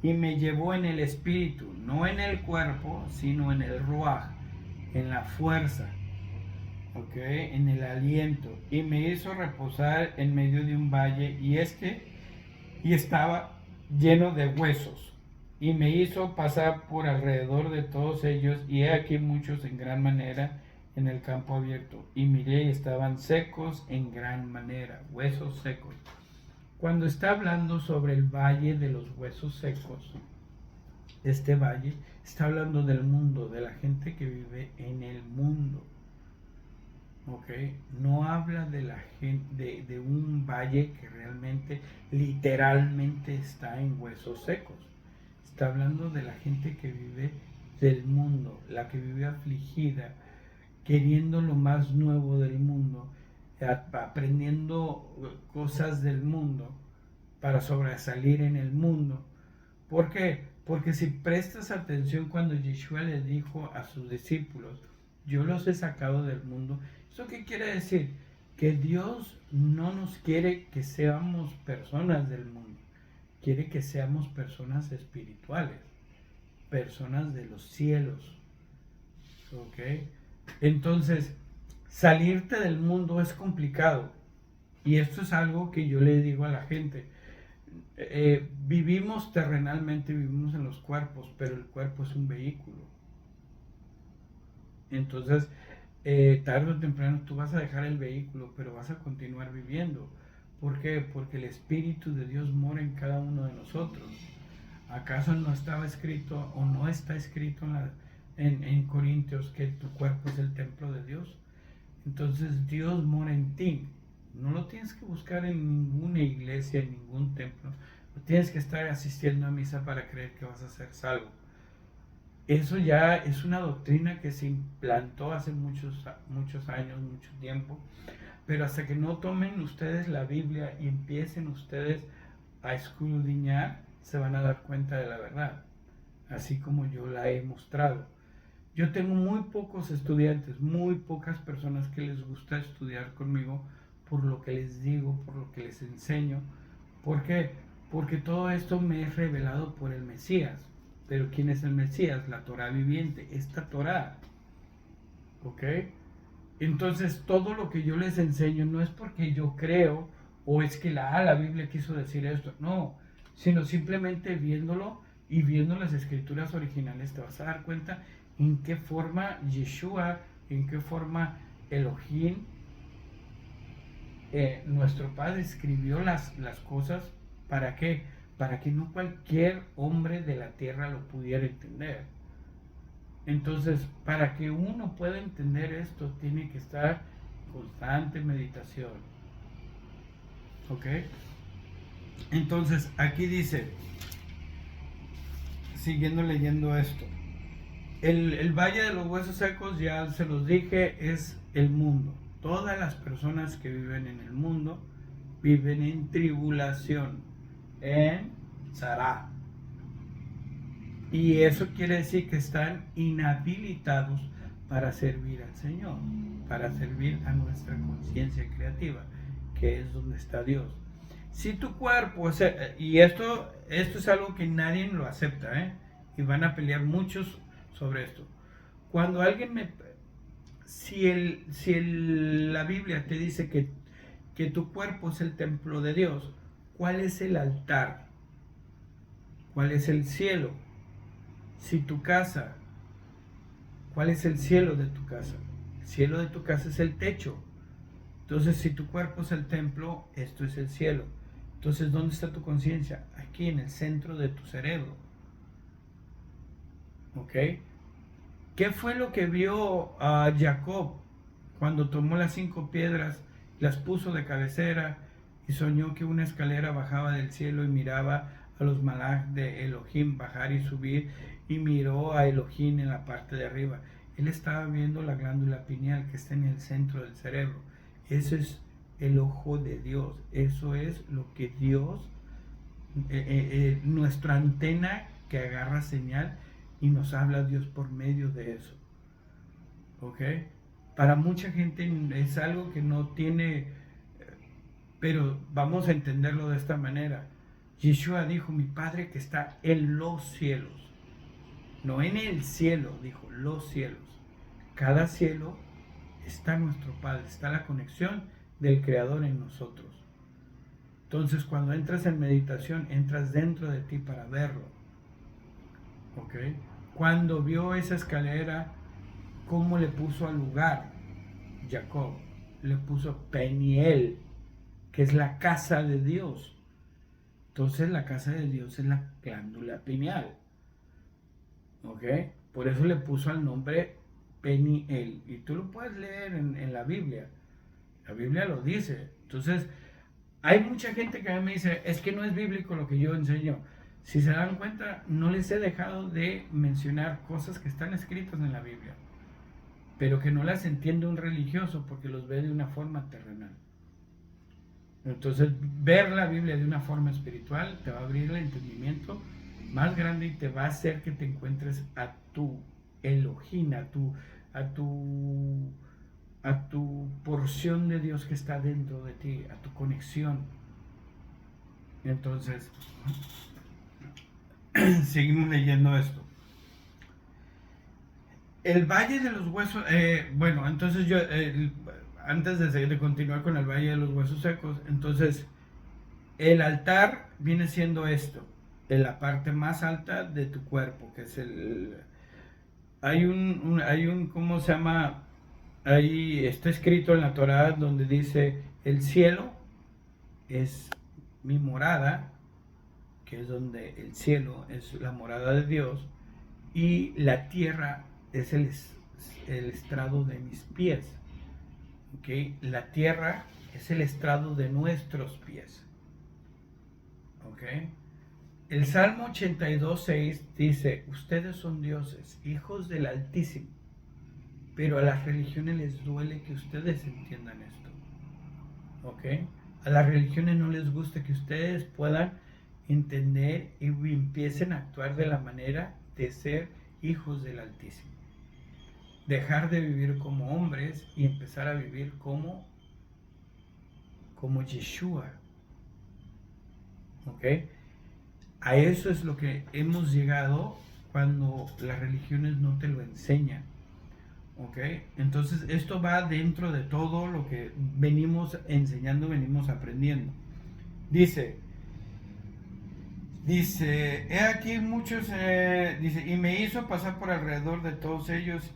y me llevó en el espíritu, no en el cuerpo, sino en el ruaj, en la fuerza, ¿ok? En el aliento, y me hizo reposar en medio de un valle, y estaba lleno de huesos, y me hizo pasar por alrededor de todos ellos, y he aquí muchos en gran manera en el campo abierto, y miré y estaban secos en gran manera, huesos secos. Cuando está hablando sobre el valle de los huesos secos, este valle está hablando del mundo, de la gente que vive en el mundo. ¿Ok? No habla de la gente, de un valle que realmente, literalmente está en huesos secos. Está hablando de la gente que vive del mundo, la que vive afligida, queriendo lo más nuevo del mundo, aprendiendo cosas del mundo para sobresalir en el mundo. ¿Por qué? Porque si prestas atención cuando Yeshua le dijo a sus discípulos, yo los he sacado del mundo, ¿eso qué quiere decir? Que Dios no nos quiere que seamos personas del mundo, quiere que seamos personas espirituales, personas de los cielos. ¿Ok? Entonces, salirte del mundo es complicado. Y esto es algo que yo le digo a la gente. Vivimos terrenalmente, vivimos en los cuerpos, pero el cuerpo es un vehículo. Entonces, tarde o temprano tú vas a dejar el vehículo, pero vas a continuar viviendo. ¿Por qué? Porque el Espíritu de Dios mora en cada uno de nosotros. ¿Acaso no estaba escrito o no está escrito en Corintios que tu cuerpo es el templo de Dios? Entonces Dios mora en ti. No lo tienes que buscar en ninguna iglesia, en ningún templo. No tienes que estar asistiendo a misa para creer que vas a ser salvo. Eso ya es una doctrina que se implantó hace muchos años, mucho tiempo. Pero hasta que no tomen ustedes la Biblia y empiecen ustedes a escudriñar, se van a dar cuenta de la verdad, así como yo la he mostrado. Yo tengo muy pocos estudiantes, muy pocas personas que les gusta estudiar conmigo por lo que les digo, por lo que les enseño. ¿Por qué? Porque todo esto me es revelado por el Mesías. Pero ¿quién es el Mesías? La Torah viviente, esta Torah. ¿Ok? Entonces todo lo que yo les enseño no es porque yo creo o es que la Biblia quiso decir esto, no, sino simplemente viéndolo y viendo las escrituras originales te vas a dar cuenta en qué forma Yeshua, en qué forma Elohim, nuestro Padre escribió las cosas. ¿Para qué? Para que no cualquier hombre de la tierra lo pudiera entender. Entonces, para que uno pueda entender esto, tiene que estar en constante meditación. ¿Ok? Entonces, aquí dice, siguiendo leyendo esto, el valle de los huesos secos, ya se los dije, es el mundo. Todas las personas que viven en el mundo viven en tribulación, en tzara. Y eso quiere decir que están inhabilitados para servir al Señor, para servir a nuestra conciencia creativa, que es donde está Dios. Si tu cuerpo, o sea, y esto es algo que nadie lo acepta, ¿eh? Y van a pelear muchos sobre esto. Cuando alguien me... la Biblia te dice que tu cuerpo es el templo de Dios, ¿cuál es el altar? ¿Cuál es el cielo? Si tu casa, ¿cuál es el cielo de tu casa? El cielo de tu casa es el techo. Entonces, si tu cuerpo es el templo, esto es el cielo. Entonces, ¿dónde está tu conciencia? Aquí, en el centro de tu cerebro. ¿Ok? ¿Qué fue lo que vio a Jacob cuando tomó las 5 piedras, las puso de cabecera y soñó que una escalera bajaba del cielo y miraba a los malach de Elohim bajar y subir, y miró a Elohim en la parte de arriba? Él estaba viendo la glándula pineal que está en el centro del cerebro. Eso es el ojo de Dios. Eso es lo que Dios, nuestra antena que agarra señal y nos habla Dios por medio de eso. ¿Ok? Para mucha gente es algo que no tiene, pero vamos a entenderlo de esta manera. Yeshua dijo: mi Padre que está en los cielos, no en el cielo, dijo los cielos. Cada cielo está nuestro Padre, está la conexión del Creador en nosotros. Entonces, cuando entras en meditación, entras dentro de ti para verlo. ¿Ok? Cuando vio esa escalera, ¿cómo le puso al lugar? Jacob le puso Peniel, que es la casa de Dios. Entonces, la casa de Dios es la glándula pineal. ¿Ok? Por eso le puso el nombre Peniel. Y tú lo puedes leer en la Biblia. La Biblia lo dice. Entonces, hay mucha gente que a mí me dice: es que no es bíblico lo que yo enseño. Si se dan cuenta, no les he dejado de mencionar cosas que están escritas en la Biblia, pero que no las entiende un religioso porque los ve de una forma terrenal. Entonces, ver la Biblia de una forma espiritual te va a abrir el entendimiento más grande y te va a hacer que te encuentres a tu Elohim, a tu porción de Dios que está dentro de ti, a tu conexión. Entonces, seguimos leyendo esto. El Valle de los Huesos, bueno, entonces yo, antes de continuar con el Valle de los Huesos Secos, entonces el altar viene siendo esto, en la parte más alta de tu cuerpo, que es hay un, ¿cómo se llama? Ahí está escrito en la Torá donde dice: el cielo es mi morada, que es donde el cielo es la morada de Dios, y la tierra es el estrado de mis pies. ¿Okay? La tierra es el estrado de nuestros pies. ¿Okay? El Salmo 82:6 dice: ustedes son dioses, hijos del Altísimo, pero a las religiones les duele que ustedes entiendan esto. ¿Okay? A las religiones no les gusta que ustedes puedan entender y empiecen a actuar de la manera de ser hijos del Altísimo. Dejar de vivir como hombres y empezar a vivir como Yeshua. ¿Ok? A eso es lo que hemos llegado cuando las religiones no te lo enseñan. ¿Ok? Entonces esto va dentro de todo lo que venimos enseñando, venimos aprendiendo. Dice, he aquí muchos, dice, y me hizo pasar por alrededor de todos ellos,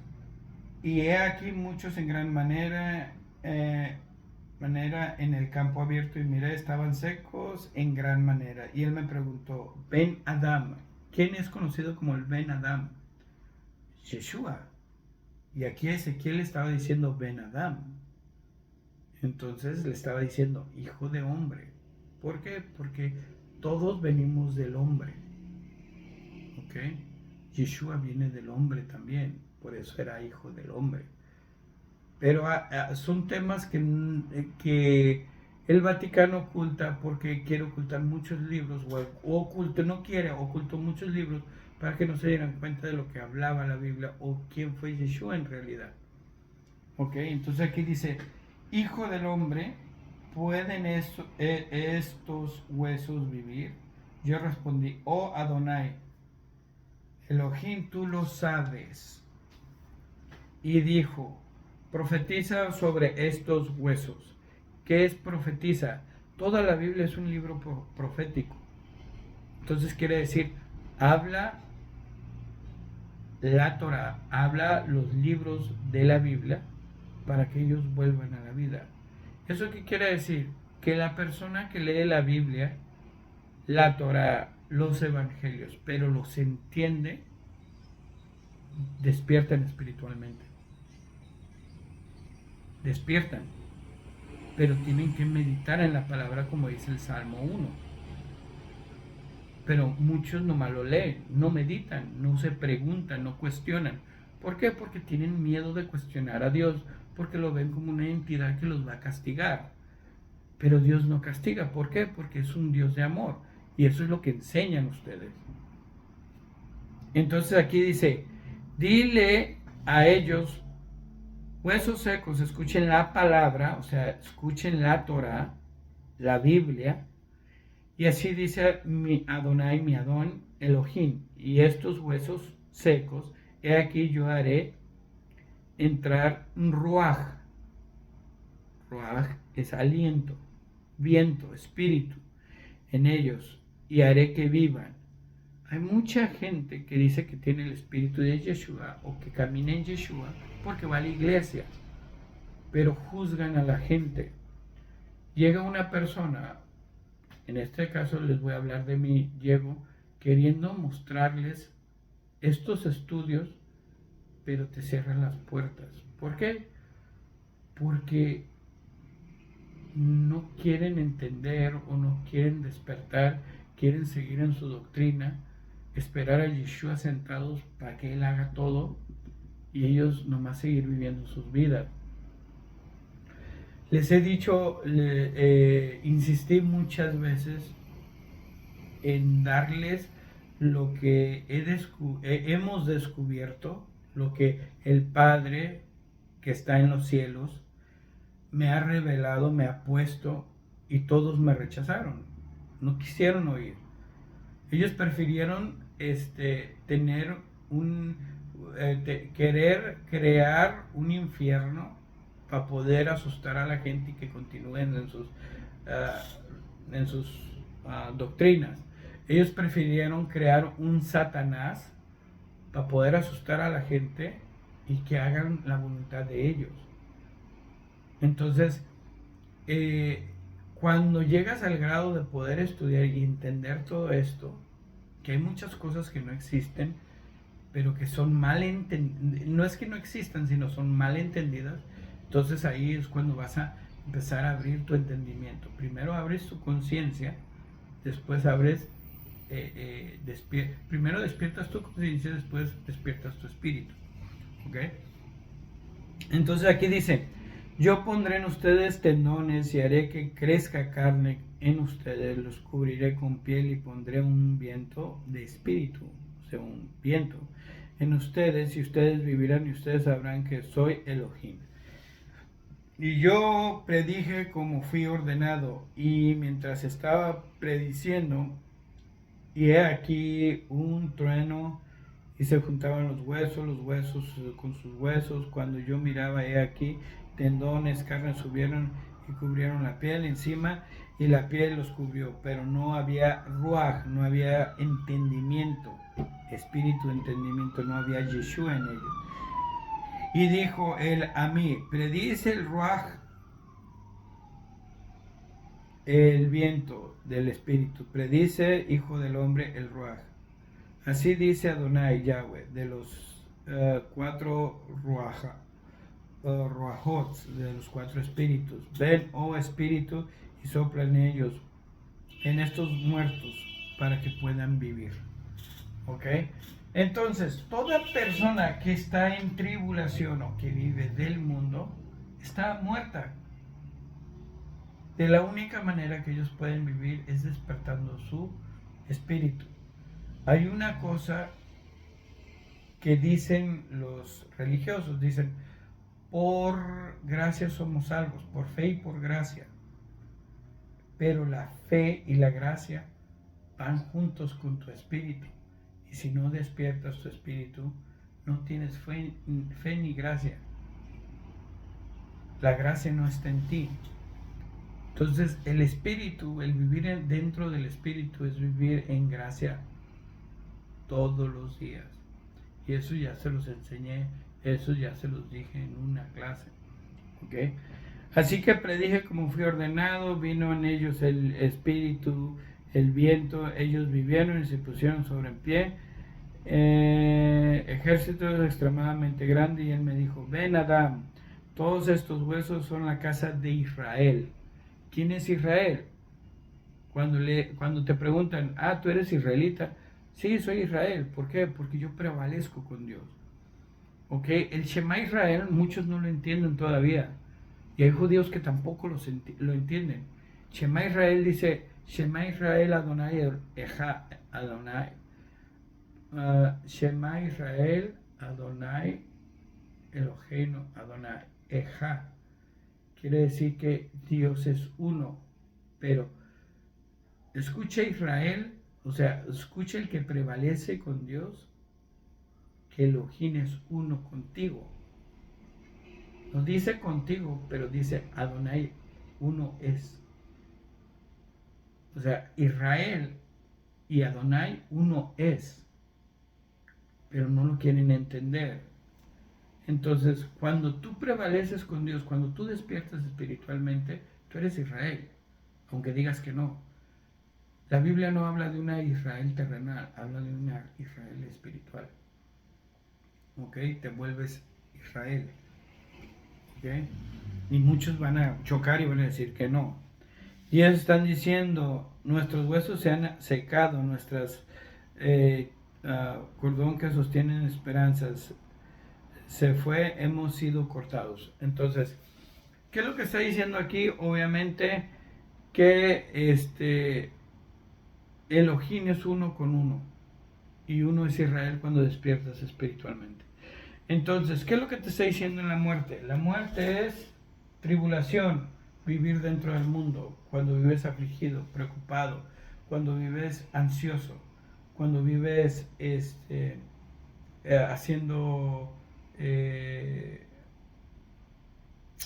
y he aquí muchos en gran manera en el campo abierto, y miré, estaban secos en gran manera. Y él me preguntó: Ben Adam, ¿quién es conocido como el Ben Adam? Yeshua. Y aquí Ezequiel estaba diciendo Ben Adam. Entonces le estaba diciendo hijo de hombre. ¿Por qué? Porque todos venimos del hombre. ¿Ok? Yeshua viene del hombre también. Por eso era hijo del hombre. Pero son temas que el Vaticano oculta porque quiere ocultar muchos libros, o ocultó muchos libros para que no se dieran cuenta de lo que hablaba la Biblia o quién fue Yeshua en realidad. Ok, entonces aquí dice, Hijo del hombre, ¿pueden estos huesos vivir? Yo respondí, oh Adonai, Elohim, tú lo sabes. Y dijo, profetiza sobre estos huesos. ¿Qué es profetiza? Toda la Biblia es un libro profético. Entonces quiere decir, habla la Torah, habla los libros de la Biblia para que ellos vuelvan a la vida. ¿Eso qué quiere decir? Que la persona que lee la Biblia, la Torah, los evangelios, pero los entiende, despiertan espiritualmente. Despiertan. Pero tienen que meditar en la palabra como dice el Salmo 1. Pero muchos nomás lo leen, no meditan, no se preguntan, no cuestionan. ¿Por qué? Porque tienen miedo de cuestionar a Dios, porque lo ven como una entidad que los va a castigar. Pero Dios no castiga. ¿Por qué? Porque es un Dios de amor. Y eso es lo que enseñan ustedes. Entonces aquí dice, dile a ellos, huesos secos, escuchen la palabra, o sea, escuchen la Torah, la Biblia. Y así dice mi Adonai, mi Adón, Elohim. Y estos huesos secos, he aquí yo haré entrar un ruaj. Ruaj es aliento, viento, espíritu en ellos y haré que vivan. Hay mucha gente que dice que tiene el espíritu de Yeshua o que camina en Yeshua porque va a la iglesia, pero juzgan a la gente. Llega una persona, en este caso les voy a hablar de mí, llego queriendo mostrarles estos estudios, pero te cierran las puertas. ¿Por qué? Porque no quieren entender o no quieren despertar, quieren seguir en su doctrina, esperar a Yeshua sentados para que Él haga todo y ellos nomás seguir viviendo sus vidas. Les he dicho, insistí muchas veces en darles lo que hemos descubierto, lo que el Padre que está en los cielos me ha revelado, me ha puesto y todos me rechazaron, no quisieron oír. Ellos prefirieron tener querer crear un infierno para poder asustar a la gente y que continúen en sus doctrinas. Ellos prefirieron crear un Satanás para poder asustar a la gente y que hagan la voluntad de ellos. Entonces, cuando llegas al grado de poder estudiar y entender todo esto, que hay muchas cosas que no existen, pero que son mal entendidas, no es que no existan, sino son mal entendidas, entonces ahí es cuando vas a empezar a abrir tu entendimiento. Primero abres tu conciencia, después abres, primero despiertas tu conciencia, después despiertas tu espíritu. ¿Ok? Entonces aquí dice, yo pondré en ustedes tendones y haré que crezca carne en ustedes, los cubriré con piel y pondré un viento de espíritu, o sea, un viento en ustedes y ustedes vivirán y ustedes sabrán que soy Elohim. Y yo predije como fui ordenado y mientras estaba prediciendo, y he aquí un trueno y se juntaban los huesos con sus huesos. Cuando yo miraba, he aquí tendones, carnes subieron y cubrieron la piel encima y la piel los cubrió, pero no había ruaj, no había entendimiento, espíritu de entendimiento, no había Yeshua en ellos. Y dijo él a mí, predice el ruaj, el viento del espíritu, predice, hijo del hombre, el ruaj. Así dice Adonai Yahweh, de los cuatro ruajot, de los cuatro espíritus. Ven, oh espíritu, y sopla en ellos, en estos muertos, para que puedan vivir. ¿Ok? Entonces, toda persona que está en tribulación o que vive del mundo, está muerta. De la única manera que ellos pueden vivir es despertando su espíritu. Hay una cosa que dicen los religiosos, dicen, por gracia somos salvos, por fe y por gracia. Pero la fe y la gracia van juntos con tu espíritu. Y si no despiertas tu espíritu, no tienes fe ni gracia. La gracia no está en ti. Entonces el espíritu, el vivir dentro del espíritu es vivir en gracia todos los días. Y eso ya se los enseñé, eso ya se los dije en una clase. ¿Ok? Así que predije como fui ordenado, vino en ellos el espíritu, el viento, ellos vivieron y se pusieron sobre el pie. Ejército extremadamente grande, y él me dijo, ven Adán, todos estos huesos son la casa de Israel. ¿Quién es Israel? Cuando te preguntan, tú eres israelita, sí, soy Israel. ¿Por qué? Porque yo prevalezco con Dios. ¿Ok? El Shema Israel muchos no lo entienden todavía. Y hay judíos que tampoco lo entienden. Shema Israel dice, Shema Israel Adonai Eja Adonai. Shema Israel Adonai Eloheinu Adonai Eja. Quiere decir que Dios es uno. Pero escucha Israel, o sea, escucha el que prevalece con Dios, que Elohim es uno contigo. No dice contigo, pero dice Adonai, uno es. O sea, Israel y Adonai, uno es. Pero no lo quieren entender. Entonces, cuando tú prevaleces con Dios, cuando tú despiertas espiritualmente, tú eres Israel, aunque digas que no. La Biblia no habla de una Israel terrenal, habla de una Israel espiritual. ¿Ok? Te vuelves Israel. ¿Ok? Y muchos van a chocar y van a decir que no. Y ellos están diciendo, nuestros huesos se han secado, nuestras cordón que sostienen esperanzas se fue, hemos sido cortados. Entonces, ¿qué es lo que está diciendo aquí? Obviamente que Elohim es uno con uno, y uno es Israel cuando despiertas espiritualmente. Entonces, ¿qué es lo que te está diciendo en la muerte? La muerte es tribulación, vivir dentro del mundo, cuando vives afligido, preocupado, cuando vives ansioso, cuando vives haciendo,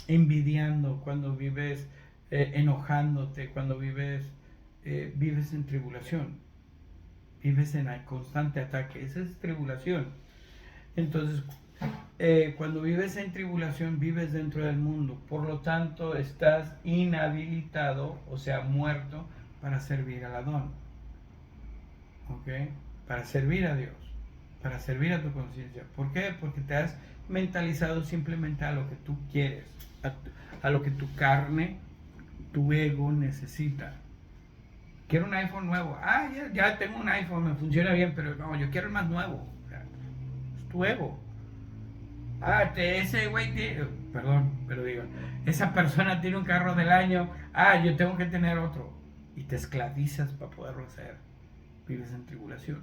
envidiando, cuando vives enojándote, cuando vives en tribulación, vives en constante ataque. Esa es tribulación. Entonces, cuando vives en tribulación, vives dentro del mundo. Por lo tanto, estás inhabilitado, o sea, muerto, para servir al Adón. ¿Ok? Para servir a Dios, para servir a tu conciencia. ¿Por qué? Porque te has mentalizado simplemente a lo que tú quieres, a lo que tu carne, tu ego necesita. Quiero un iPhone nuevo. Ya tengo un iPhone, me funciona bien, pero no, yo quiero el más nuevo. Es tu ego. Ese güey tiene, perdón, pero digo, esa persona tiene un carro del año. Yo tengo que tener otro. Y te esclavizas para poderlo hacer. Vives en tribulación.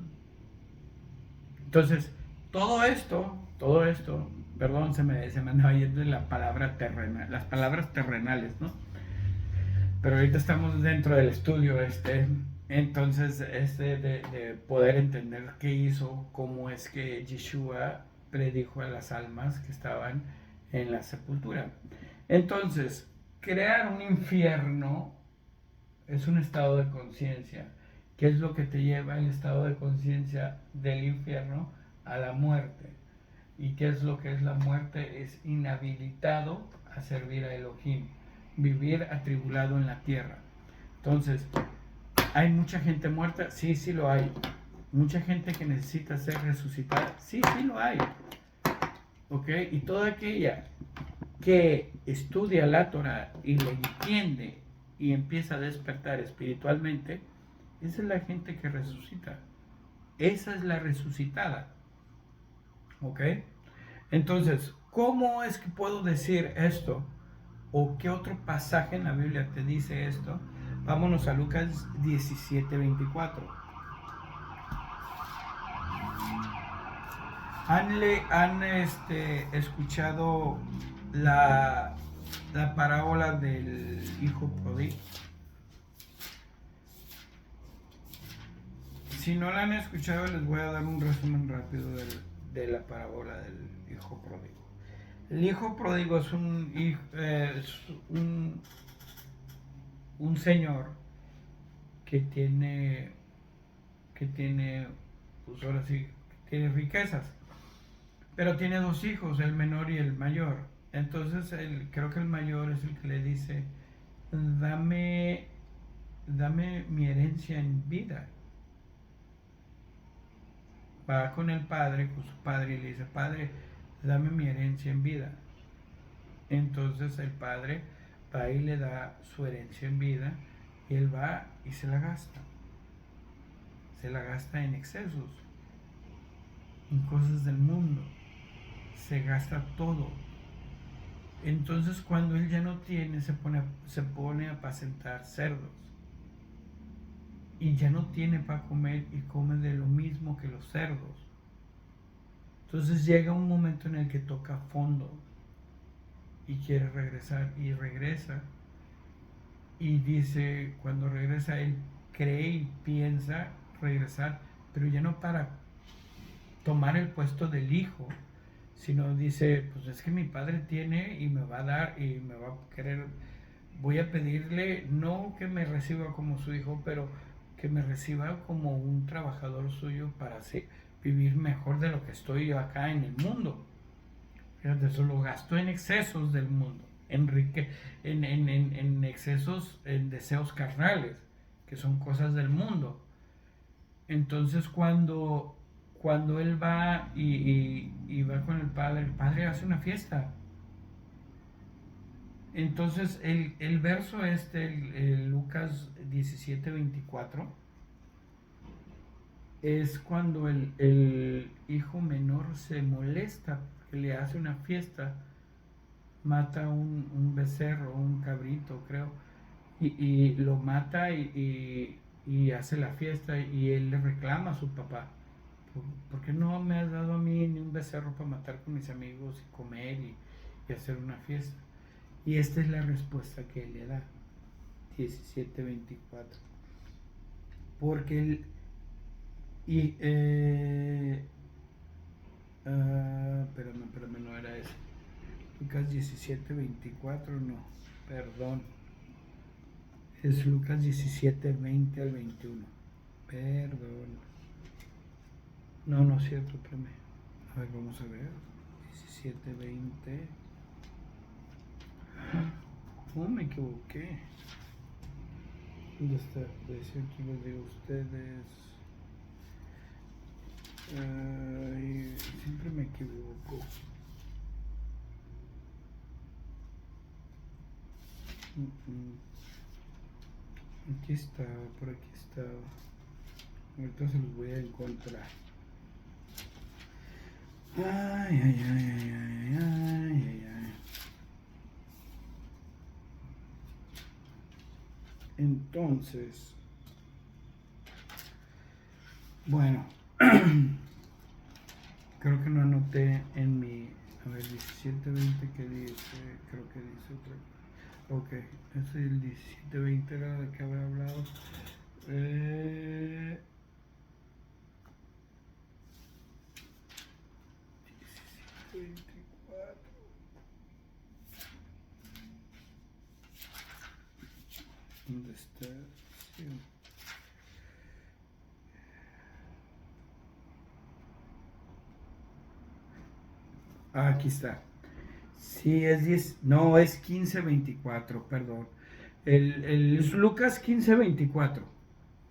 Entonces, todo esto, perdón, se me andaba yendo de la palabra terrenal, las palabras terrenales, ¿no? Pero ahorita estamos dentro del estudio entonces de poder entender qué hizo, cómo es que Yeshua predijo a las almas que estaban en la sepultura. Entonces, crear un infierno es un estado de conciencia. ¿Qué es lo que te lleva el estado de conciencia del infierno a la muerte? ¿Y qué es lo que es la muerte? Es inhabilitado a servir a Elohim, vivir atribulado en la tierra. Entonces, ¿hay mucha gente muerta? Sí, sí lo hay. ¿Mucha gente que necesita ser resucitada? Sí, sí lo hay. ¿Ok? Y toda aquella que estudia la Torah y la entiende y empieza a despertar espiritualmente, esa es la gente que resucita. Esa es la resucitada. ¿Ok? Entonces, ¿cómo es que puedo decir esto? ¿O qué otro pasaje en la Biblia te dice esto? Vámonos a Lucas 17:24. ¿Han escuchado la, la parábola del hijo pródigo? Si no la han escuchado, les voy a dar un resumen rápido de la parábola del hijo pródigo. El hijo pródigo es un señor que tiene, pues ahora sí, tiene riquezas, pero tiene dos hijos, el menor y el mayor. Entonces creo que el mayor es el que le dice, dame mi herencia en vida. Va con el padre, con su padre, y le dice, padre, dame mi herencia en vida. Entonces el padre va y le da su herencia en vida, y él va y se la gasta. Se la gasta en excesos, en cosas del mundo. Se gasta todo. Entonces cuando él ya no tiene, se pone a apacentar cerdos. Y ya no tiene para comer y come de lo mismo que los cerdos. Entonces llega un momento en el que toca fondo y quiere regresar, y regresa. Y dice, cuando regresa, él cree y piensa regresar, pero ya no para tomar el puesto del hijo, sino dice, pues es que mi padre tiene y me va a dar y me va a querer, voy a pedirle no que me reciba como su hijo, pero que me reciba como un trabajador suyo para así vivir mejor de lo que estoy yo acá en el mundo. Fíjate, eso lo gastó en excesos del mundo, en excesos, en deseos carnales, que son cosas del mundo. Entonces cuando él va y va con el padre hace una fiesta. Entonces el verso el Lucas 17:24, es cuando el hijo menor se molesta porque le hace una fiesta, mata un becerro, un cabrito creo, y lo mata y hace la fiesta, y él le reclama a su papá. ¿Por qué no me has dado a mí ni un becerro para matar con mis amigos y comer y hacer una fiesta? Y esta es la respuesta que él le da, 17:24. Porque él... Y... espérame, no era eso. Lucas 17:24, no, perdón. Es Lucas 17:20 al 21. Perdón. No es cierto, espérame. A ver, vamos a ver. 17:20. Oh, me equivoqué. ¿Dónde está? De cierto les digo a ustedes. Siempre me equivoco. Aquí está, por aquí está. Ahorita se los voy a encontrar. Ay. Entonces, bueno, creo que no anoté en mi, a ver, 17:20 que dice, creo que dice otra cosa. Ok, ese el 17:20 era de que había hablado. 17:24. ¿Dónde está? Sí. Aquí está. Sí, es 10, no, es 15:24, perdón. Es Lucas 15:24.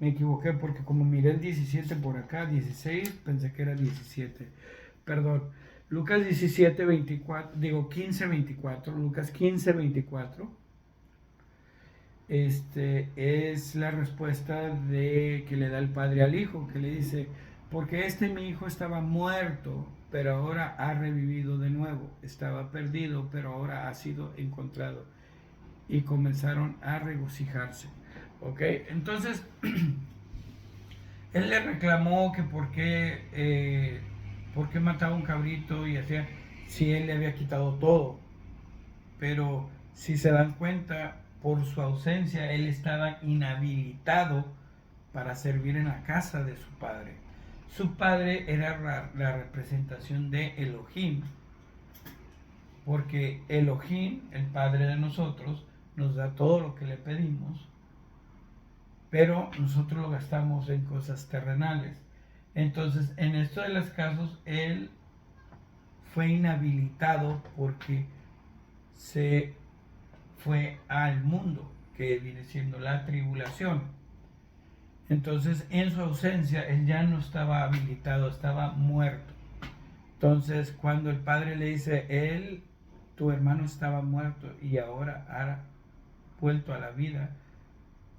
Me equivoqué porque como miré el 17 por acá, 16, pensé que era 17. Perdón. Lucas 17:24, digo 15:24, Lucas 15:24. Es la respuesta que le da el padre al hijo, que le dice, porque mi hijo estaba muerto, pero ahora ha revivido de nuevo, estaba perdido, pero ahora ha sido encontrado. Y comenzaron a regocijarse. ¿Ok? Entonces, él le reclamó que por qué ¿por qué mataba un cabrito y hacía si él le había quitado todo? Pero si se dan cuenta, por su ausencia, él estaba inhabilitado para servir en la casa de su padre. Su padre era la representación de Elohim, porque Elohim, el padre de nosotros, nos da todo lo que le pedimos, pero nosotros lo gastamos en cosas terrenales. Entonces, en esto de los casos, él fue inhabilitado porque se fue al mundo, que viene siendo la tribulación. Entonces, en su ausencia, él ya no estaba habilitado, estaba muerto. Entonces, cuando el padre le dice, tu hermano estaba muerto y ahora ha vuelto a la vida,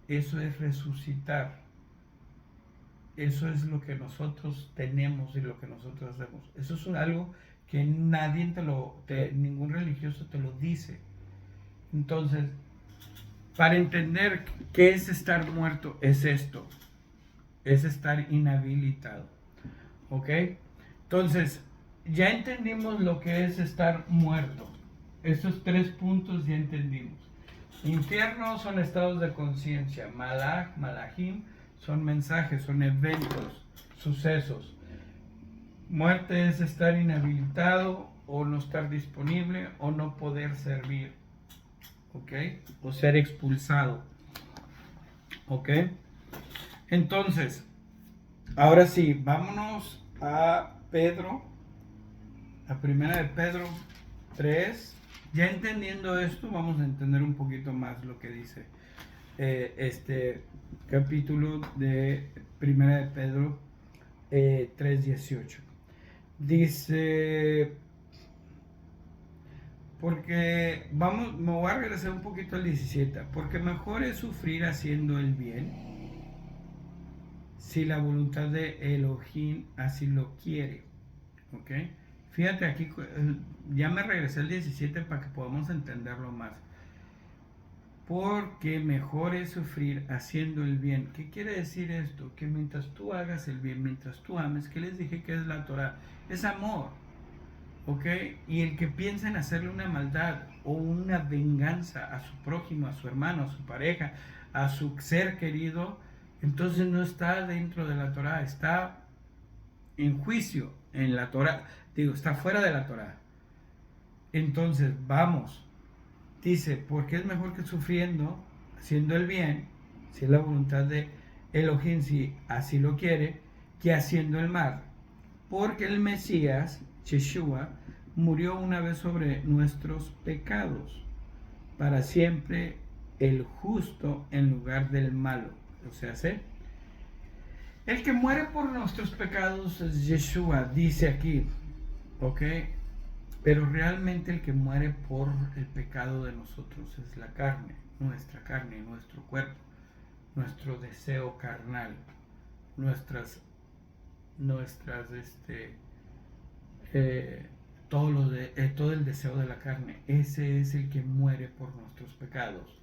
eso es resucitar. Eso es lo que nosotros tenemos y lo que nosotros hacemos. Eso es algo que nadie ningún religioso te lo dice. Entonces, para entender qué es estar muerto, es esto. Es estar inhabilitado. ¿Ok? Entonces, ya entendimos lo que es estar muerto. Esos 3 puntos ya entendimos. Infierno son estados de conciencia. Malach, malachim, son mensajes, son eventos, sucesos. Muerte es estar inhabilitado o no estar disponible o no poder servir. ¿Ok? O ser expulsado. ¿Ok? Entonces, ahora sí, vámonos a Pedro, a primera de Pedro 3. Ya entendiendo esto, vamos a entender un poquito más lo que dice este capítulo de primera de Pedro 3:18. Dice, porque me voy a regresar un poquito al 17, porque mejor es sufrir haciendo el bien, si la voluntad de Elohim así lo quiere. ¿Ok? Fíjate aquí, ya me regresé al 17 para que podamos entenderlo más. Porque mejor es sufrir haciendo el bien. ¿Qué quiere decir esto? Que mientras tú hagas el bien, mientras tú ames, ¿qué les dije que es la Torah? Es amor. ¿Ok? Y el que piensa en hacerle una maldad o una venganza a su prójimo, a su hermano, a su pareja, a su ser querido, entonces no está dentro de la Torah, está en juicio en la Torah. Digo, está fuera de la Torah. Entonces, vamos. Dice, porque es mejor que sufriendo, haciendo el bien, si es la voluntad de Elohim, si así lo quiere, que haciendo el mal. Porque el Mesías, Yeshua, murió una vez sobre nuestros pecados, para siempre el justo en lugar del malo. O sea, ¿sí? El que muere por nuestros pecados es Yeshua, dice aquí, ¿ok? Pero realmente el que muere por el pecado de nosotros es la carne, nuestro cuerpo, nuestro deseo carnal, todo el deseo de la carne. Ese es el que muere por nuestros pecados.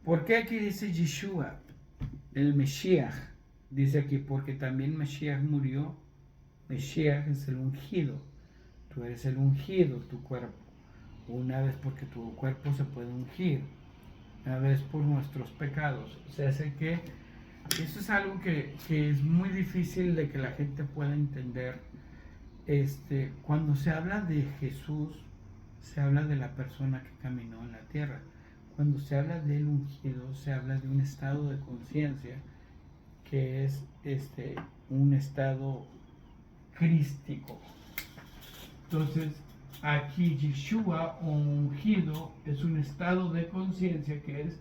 ¿Por qué aquí dice Yeshua, el Mesías? Dice aquí, porque también Mesías murió. Mesías es el ungido. Tú eres el ungido, tu cuerpo. Una vez porque tu cuerpo se puede ungir. Una vez por nuestros pecados. O sea, sé que eso es algo que es muy difícil de que la gente pueda entender. Cuando se habla de Jesús, se habla de la persona que caminó en la tierra. Cuando se habla del ungido, se habla de un estado de conciencia que es un estado crístico. Entonces, aquí Yeshua o ungido es un estado de conciencia que es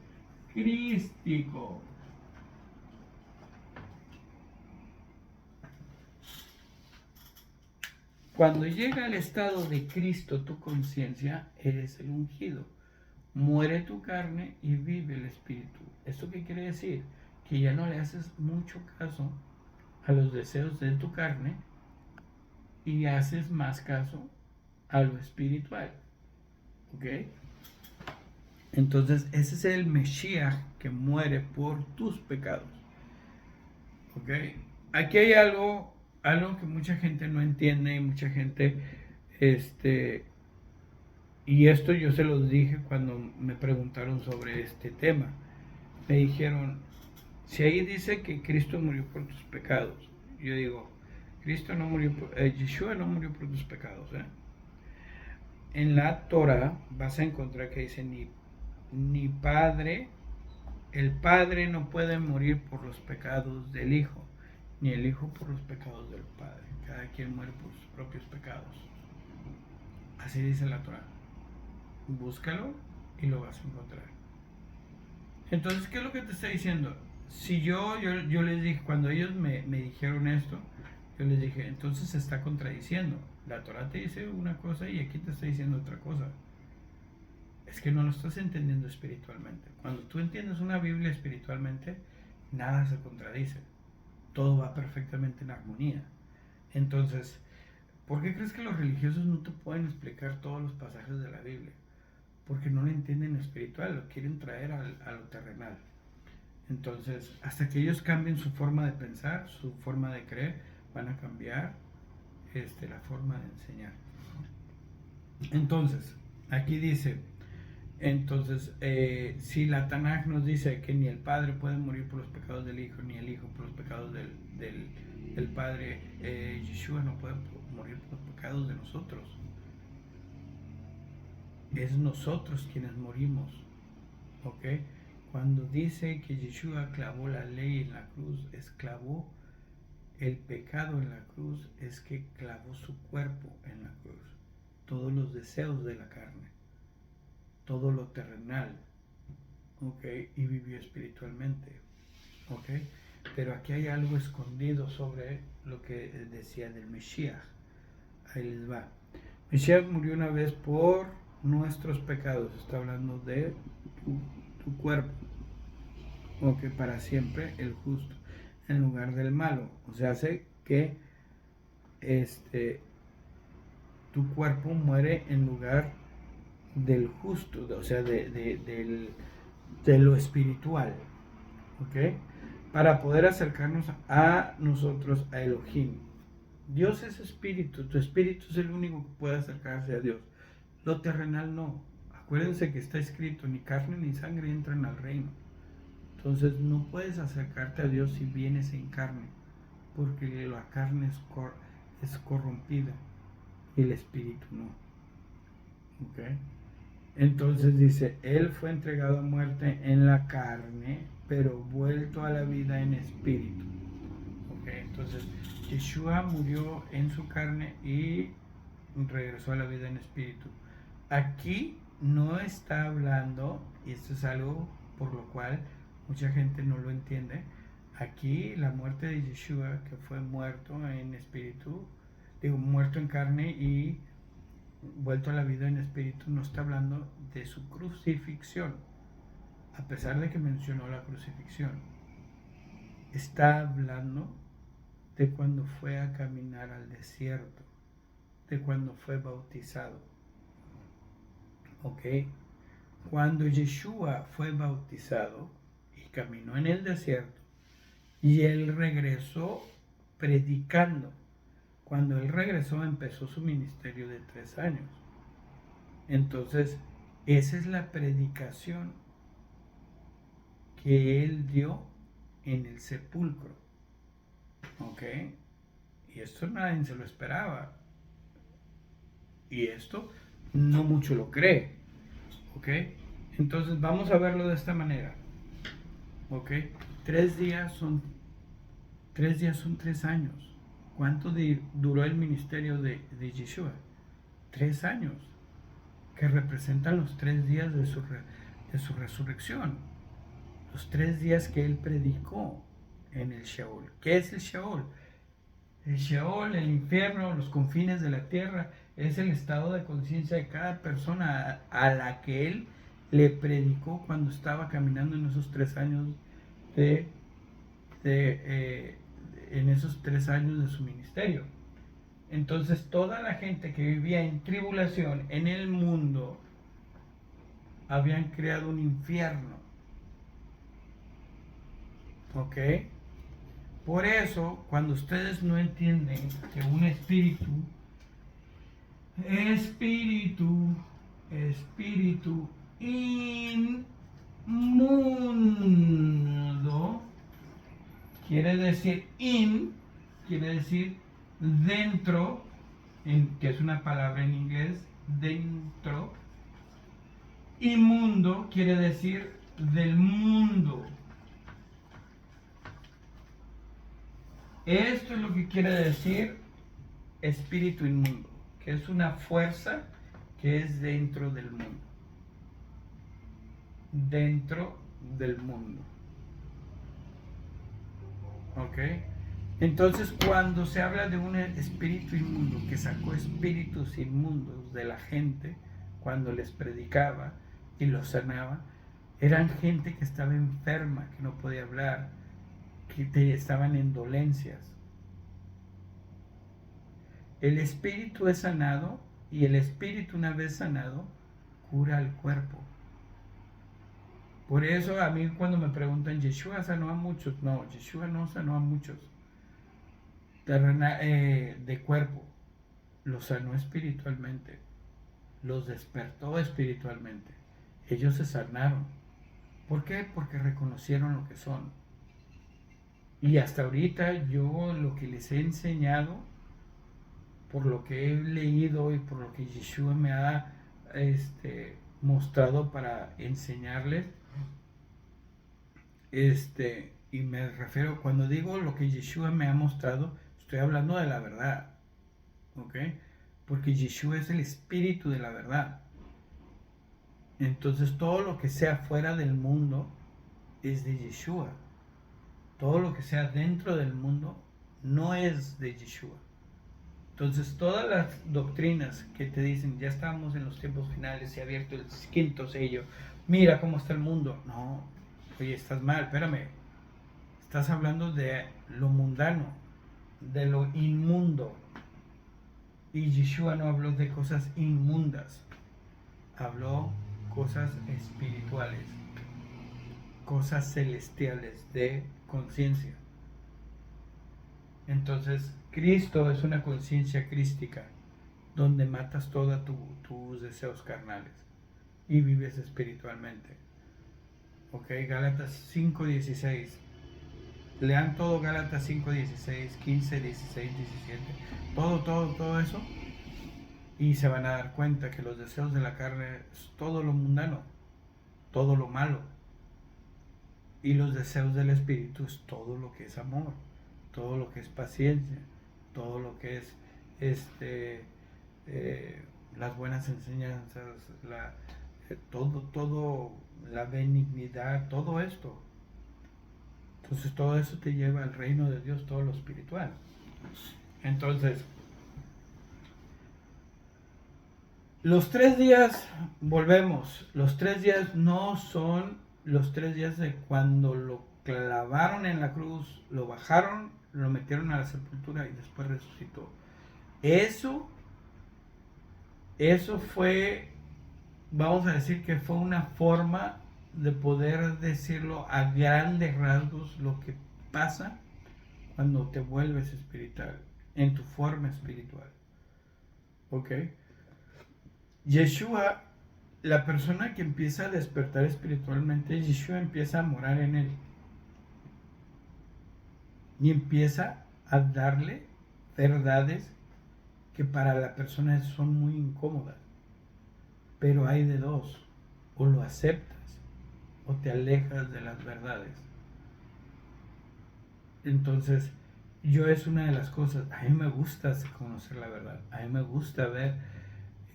crístico. Cuando llega al estado de Cristo tu conciencia, eres el ungido. Muere tu carne y vive el espíritu. ¿Esto qué quiere decir? Que ya no le haces mucho caso a los deseos de tu carne y haces más caso a lo espiritual. ¿Ok? Entonces ese es el Mesías que muere por tus pecados. ¿Ok? Aquí hay algo algo que mucha gente no entiende y mucha gente, este, y esto yo se los dije cuando me preguntaron sobre este tema. Me dijeron, si ahí dice que Cristo murió por tus pecados, yo digo, Cristo no murió por, Yeshua no murió por tus pecados, ¿eh? En la Torah vas a encontrar que dice ni padre, el padre no puede morir por los pecados del hijo, ni el hijo por los pecados del padre. Cada quien muere por sus propios pecados. Así dice la Torah. Búscalo y lo vas a encontrar. Entonces, ¿qué es lo que te está diciendo? Si yo les dije, cuando ellos me dijeron esto, yo les dije, entonces se está contradiciendo. La Torah te dice una cosa y aquí te está diciendo otra cosa. Es que no lo estás entendiendo espiritualmente. Cuando tú entiendes una Biblia espiritualmente, nada se contradice. Todo va perfectamente en armonía. Entonces, ¿por qué crees que los religiosos no te pueden explicar todos los pasajes de la Biblia? Porque no lo entienden espiritual, lo quieren traer a lo terrenal. Entonces, hasta que ellos cambien su forma de pensar, su forma de creer, van a cambiar la forma de enseñar. Entonces, aquí dice, si la Tanaj nos dice que ni el Padre puede morir por los pecados del Hijo, ni el Hijo por los pecados del Padre, Yeshua no puede morir por los pecados de nosotros. Es nosotros quienes morimos, ¿ok? Cuando dice que Yeshua clavó la ley en la cruz, clavó el pecado en la cruz, es que clavó su cuerpo en la cruz. Todos los deseos de la carne, todo lo terrenal, ¿ok? Y vivió espiritualmente, ¿ok? Pero aquí hay algo escondido sobre lo que decía del Mesías. Ahí les va. Mesías murió una vez por nuestros pecados. Está hablando de tu cuerpo. Ok, para siempre el justo en lugar del malo. O sea, hace que tu cuerpo muere en lugar del justo, o sea, de lo espiritual. ¿Ok? Para poder acercarnos a nosotros, a Elohim. Dios es espíritu, tu espíritu es el único que puede acercarse a Dios. Lo terrenal no. Acuérdense que está escrito, ni carne ni sangre entran al reino. Entonces no puedes acercarte a Dios si vienes en carne, porque la carne es corrompida y el espíritu no. ¿Okay? Entonces dice, Él fue entregado a muerte en la carne, pero vuelto a la vida en espíritu. ¿Okay? Entonces Yeshua murió en su carne y regresó a la vida en espíritu. Aquí no está hablando, y esto es algo por lo cual mucha gente no lo entiende, aquí la muerte de Yeshua, que fue muerto en espíritu, muerto en carne y vuelto a la vida en espíritu, no está hablando de su crucifixión, a pesar de que mencionó la crucifixión. Está hablando de cuando fue a caminar al desierto, de cuando fue bautizado. ¿Ok? Cuando Yeshua fue bautizado y caminó en el desierto, y él regresó predicando. Cuando él regresó empezó su ministerio de 3 años. Entonces, esa es la predicación que él dio en el sepulcro. ¿Ok? Y esto nadie se lo esperaba. Y esto no mucho lo cree. ¿Ok? Entonces vamos a verlo de esta manera. ¿Ok? 3 días son 3 años. ¿Cuánto duró el ministerio de Yeshua? 3 años, que representan los 3 días de su resurrección. Los 3 días que él predicó en el Sheol. ¿Qué es el Sheol? El Sheol, el infierno, los confines de la tierra, es el estado de conciencia de cada persona a la que él le predicó cuando estaba caminando en esos 3 años en esos 3 años de su ministerio. Entonces toda la gente que vivía en tribulación en el mundo habían creado un infierno. ¿Ok? Por eso, cuando ustedes no entienden que un espíritu inmundo, quiere decir quiere decir dentro, que es una palabra en inglés, dentro. Inmundo quiere decir del mundo. Esto es lo que quiere decir espíritu inmundo, que es una fuerza que es dentro del mundo. Dentro del mundo. ¿Ok? Entonces, cuando se habla de un espíritu inmundo que sacó espíritus inmundos de la gente cuando les predicaba y los sanaba, eran gente que estaba enferma, que no podía hablar, que estaban en dolencias. El espíritu es sanado y el espíritu, una vez sanado, cura al cuerpo. Por eso a mí cuando me preguntan, ¿Yeshua sanó a muchos? No, Yeshua no sanó a muchos de cuerpo, los sanó espiritualmente, los despertó espiritualmente. Ellos se sanaron. ¿Por qué? Porque reconocieron lo que son. Y hasta ahorita yo lo que les he enseñado, por lo que he leído y por lo que Yeshua me ha mostrado para enseñarles, y me refiero, cuando digo lo que Yeshua me ha mostrado, estoy hablando de la verdad, ¿ok? Porque Yeshua es el espíritu de la verdad. Entonces todo lo que sea fuera del mundo es de Yeshua. Todo lo que sea dentro del mundo no es de Yeshua. Entonces todas las doctrinas que te dicen, ya estamos en los tiempos finales, se ha abierto el quinto sello, mira cómo está el mundo. No, oye, estás mal, espérame. Estás hablando de lo mundano, de lo inmundo. Y Yeshua no habló de cosas inmundas, habló cosas espirituales, cosas celestiales, de conciencia. Entonces, Cristo es una conciencia crística, donde matas todos tus deseos carnales y vives espiritualmente. Ok, Gálatas 5:16. Lean todo Gálatas 5:16, 15, 16, 17. Todo eso. Y se van a dar cuenta que los deseos de la carne es todo lo mundano, todo lo malo. Y los deseos del espíritu es todo lo que es amor, todo lo que es paciencia, todo lo que es las buenas enseñanzas, todo, la benignidad, todo esto. Entonces todo eso te lleva al reino de Dios, todo lo espiritual. Entonces, los 3 días, volvemos, los 3 días no son los 3 días de cuando lo clavaron en la cruz, lo bajaron, lo metieron a la sepultura y después resucitó. Eso fue, vamos a decir que fue una forma de poder decirlo a grandes rasgos lo que pasa cuando te vuelves espiritual, en tu forma espiritual. ¿Ok? Yeshua, la persona que empieza a despertar espiritualmente, Yeshua empieza a morar en él. Y empieza a darle verdades que para la persona son muy incómodas. Pero hay de dos, o lo aceptas o te alejas de las verdades. Entonces, yo es una de las cosas, a mí me gusta conocer la verdad, a mí me gusta ver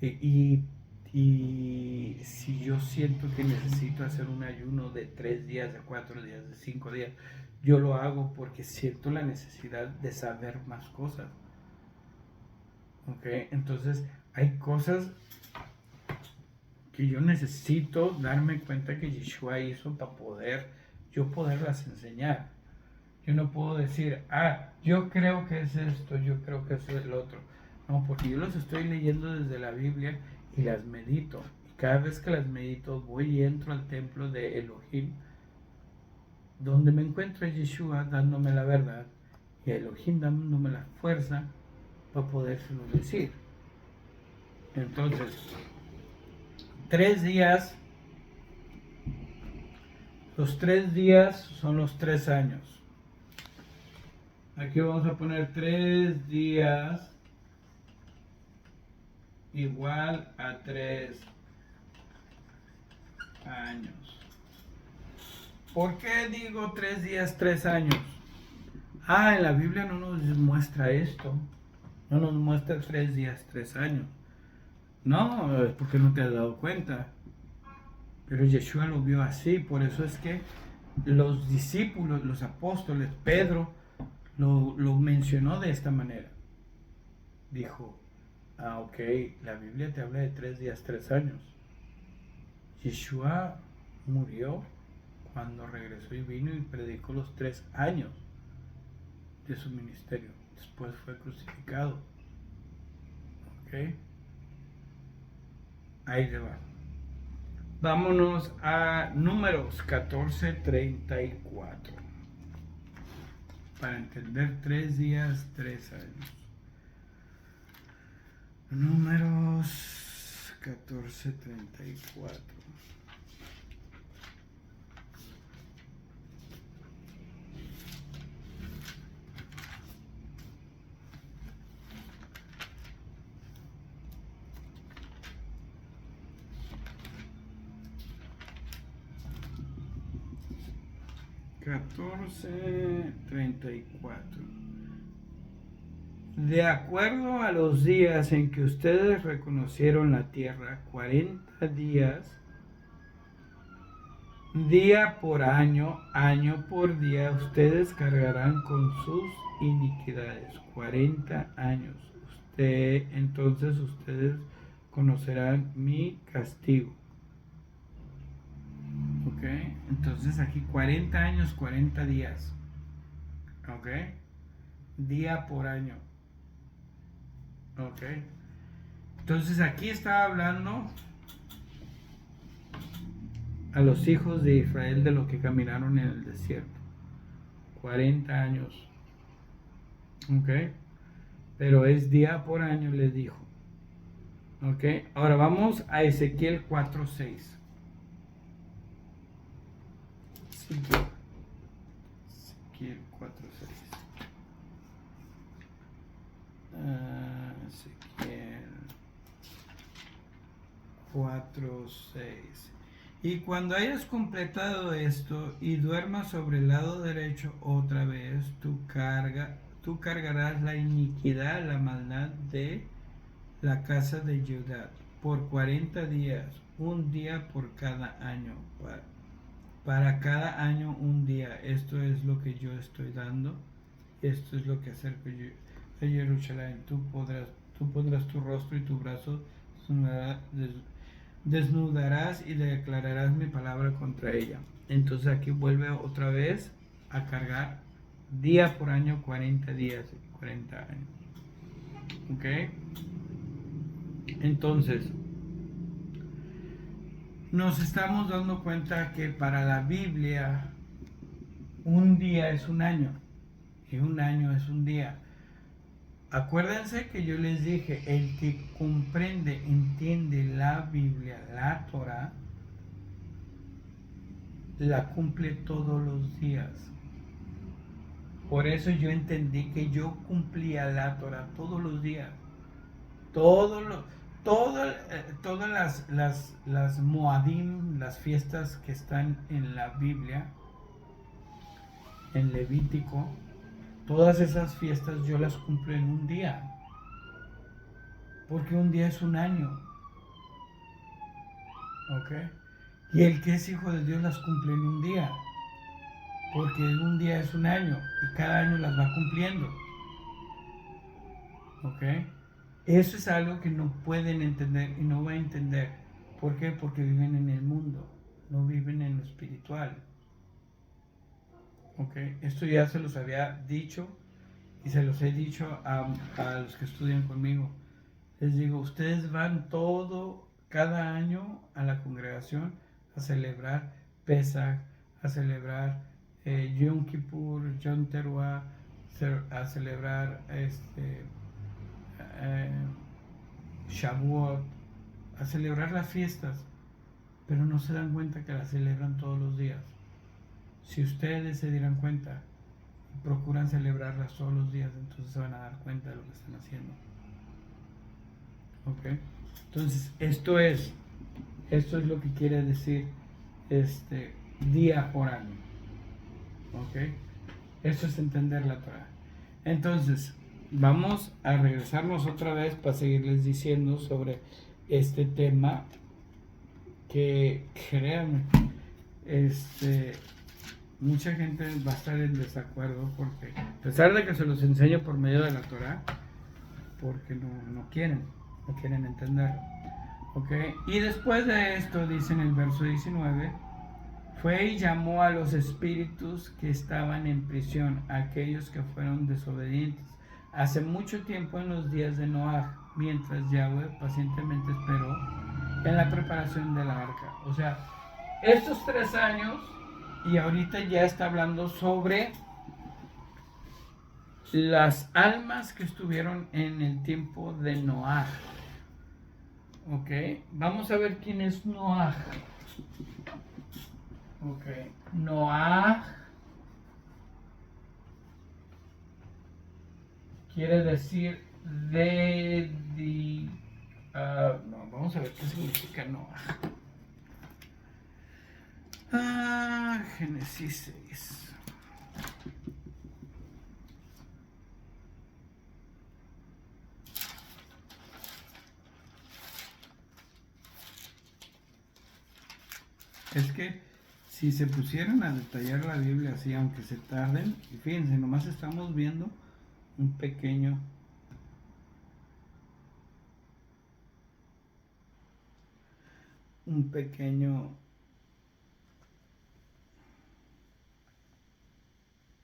y si yo siento que necesito hacer un ayuno de 3 días, de 4 días, de 5 días, yo lo hago porque siento la necesidad de saber más cosas. ¿Ok? Entonces, hay cosas que yo necesito darme cuenta que Yeshua hizo para yo poderlas enseñar. Yo no puedo decir, yo creo que es esto, yo creo que es el otro. No, porque yo los estoy leyendo desde la Biblia y las medito. Y cada vez que las medito, voy y entro al templo de Elohim, donde me encuentra Yeshua dándome la verdad. y Elohim dándome la fuerza para podérselo decir. Entonces, 3 días, los 3 días son los 3 años. Aquí vamos a poner 3 días igual a 3 años. ¿Por qué digo 3 días, 3 años? En la Biblia no nos muestra esto. No nos muestra 3 días, 3 años. No, es porque no te has dado cuenta. Pero Yeshua lo vio así. Por eso es que los discípulos, los apóstoles, Pedro, lo mencionó de esta manera. Dijo, ok, la Biblia te habla de 3 días, 3 años. Yeshua murió cuando regresó y vino y predicó los 3 años de su ministerio. Después fue crucificado. Ok. Ahí le va. Vámonos a Números 14:34. Para entender 3 días, 3 años. Números 14:34. De acuerdo a los días en que ustedes reconocieron la tierra, 40 días, día por año, año por día, ustedes cargarán con sus iniquidades. 40 años. Entonces ustedes conocerán mi castigo. Ok, entonces aquí 40 años, 40 días. Ok, día por año. Ok, entonces aquí está hablando a los hijos de Israel de lo que caminaron en el desierto. 40 años. Ok, pero es día por año, les dijo. Ok, ahora vamos a Ezequiel 4:6. Ezequiel 4:6. Ezequiel 4:6. Y cuando hayas completado esto y duermas sobre el lado derecho otra vez, tú cargarás la iniquidad, la maldad de la casa de Judá por 40 días, un día por cada año. Para cada año un día. Esto es lo que yo estoy dando. Esto es lo que acerca a Jerusalén. Tú pondrás tu rostro y tu brazo desnudarás y declararás mi palabra contra ella. Entonces aquí vuelve otra vez a cargar día por año, 40 días, 40 años. ¿Ok? Entonces, nos estamos dando cuenta que para la Biblia un día es un año y un año es un día. Acuérdense que yo les dije, el que comprende, entiende la Biblia, la Torah, la cumple todos los días. Por eso yo entendí que yo cumplía la Torah todos los días. Todas las Moadim, las fiestas que están en la Biblia, en Levítico, todas esas fiestas yo las cumplo en un día. Porque un día es un año. ¿Ok? Y el que es hijo de Dios las cumple en un día. Porque un día es un año y cada año las va cumpliendo. ¿Ok? Eso es algo que no pueden entender y no va a entender. ¿Por qué? Porque viven en el mundo, no viven en lo espiritual. ¿Ok? Esto ya se los había dicho y se los he dicho a los que estudian conmigo. Les digo, ustedes van cada año a la congregación a celebrar Pesach, a celebrar Yom Kippur, Yom Teruah, a celebrar Shavuot, a celebrar las fiestas, pero no se dan cuenta que las celebran todos los días. Si ustedes se dieran cuenta y procuran celebrarlas todos los días, entonces se van a dar cuenta de lo que están haciendo. ¿Ok? Entonces, esto es lo que quiere decir día por año. ¿Ok? Eso es entender la Torah. Entonces, vamos a regresarnos otra vez para seguirles diciendo sobre este tema que, créanme, mucha gente va a estar en desacuerdo porque, a pesar de que se los enseño por medio de la Torah, porque no quieren entenderlo. ¿Ok? Y después de esto, dice en el verso 19, fue y llamó a los espíritus que estaban en prisión, aquellos que fueron desobedientes, hace mucho tiempo en los días de Noah, mientras Yahweh pacientemente esperó en la preparación de la arca. O sea, estos 3 años, y ahorita ya está hablando sobre las almas que estuvieron en el tiempo de Noah. Ok, vamos a ver quién es Noah. Ok, Noah quiere decir no, vamos a ver qué significa Noah. Génesis 6. Es que si se pusieran a detallar la Biblia así, aunque se tarden, y fíjense, nomás estamos viendo un pequeño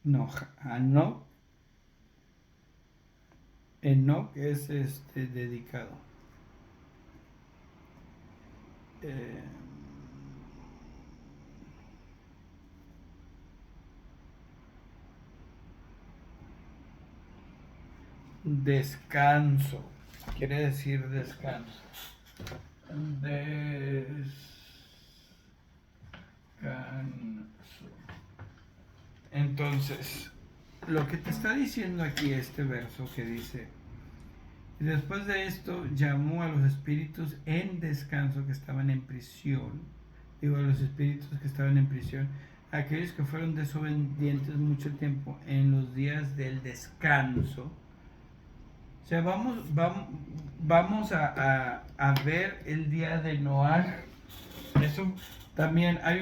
no, Enoch es dedicado. Descanso, quiere decir descanso. Descanso. Entonces, lo que te está diciendo aquí este verso que dice, y después de esto llamó a los espíritus en descanso que estaban en prisión, a los espíritus que estaban en prisión, aquellos que fueron desobedientes mucho tiempo en los días del descanso. O sea, vamos a ver el día de Noah. Eso también hay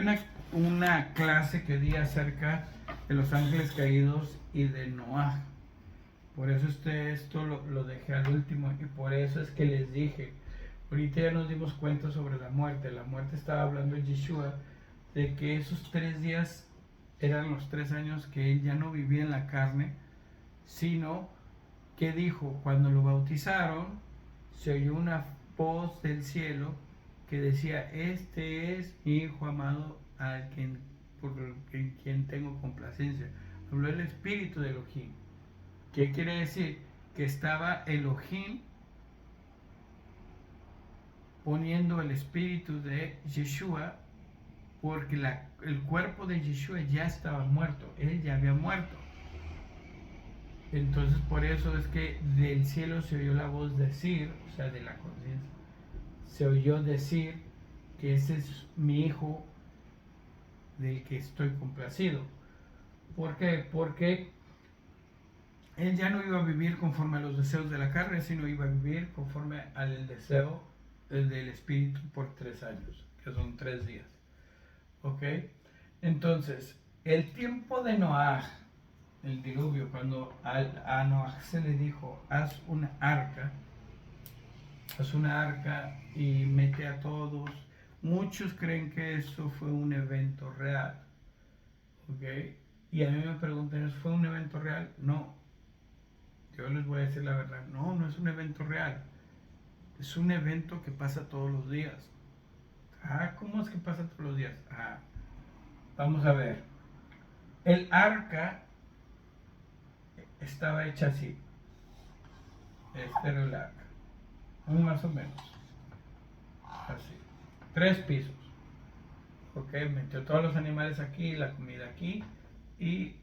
una clase que di acerca de los ángeles caídos y de Noah. Por eso esto lo dejé al último y por eso es que les dije, ahorita ya nos dimos cuenta sobre la muerte. La muerte estaba hablando de Yeshua, de que esos 3 días eran los 3 años que él ya no vivía en la carne, sino que dijo, cuando lo bautizaron, se oyó una voz del cielo que decía, este es mi hijo amado, por quien tengo complacencia. Habló el espíritu de Elohim. ¿Qué quiere decir? Que estaba Elohim poniendo el espíritu de Yeshua, porque el cuerpo de Yeshua ya estaba muerto, él ya había muerto. Entonces por eso es que del cielo se oyó la voz decir, o sea, de la conciencia, se oyó decir que ese es mi hijo del que estoy complacido. ¿Por qué? Porque él ya no iba a vivir conforme a los deseos de la carne, sino iba a vivir conforme al deseo del espíritu por 3 años, que son 3 días. ¿Ok? Entonces, el tiempo de Noah, el diluvio, cuando a Noah se le dijo, haz una arca y mete a todos. Muchos creen que eso fue un evento real. ¿Ok? Y a mí me preguntan, ¿fue un evento real? No. Yo les voy a decir la verdad. No es un evento real. Es un evento que pasa todos los días. ¿Cómo es que pasa todos los días? Vamos a ver. El arca estaba hecha así. Este era el arca. Más o menos. Así. 3 pisos. Ok, metió todos los animales aquí, la comida aquí y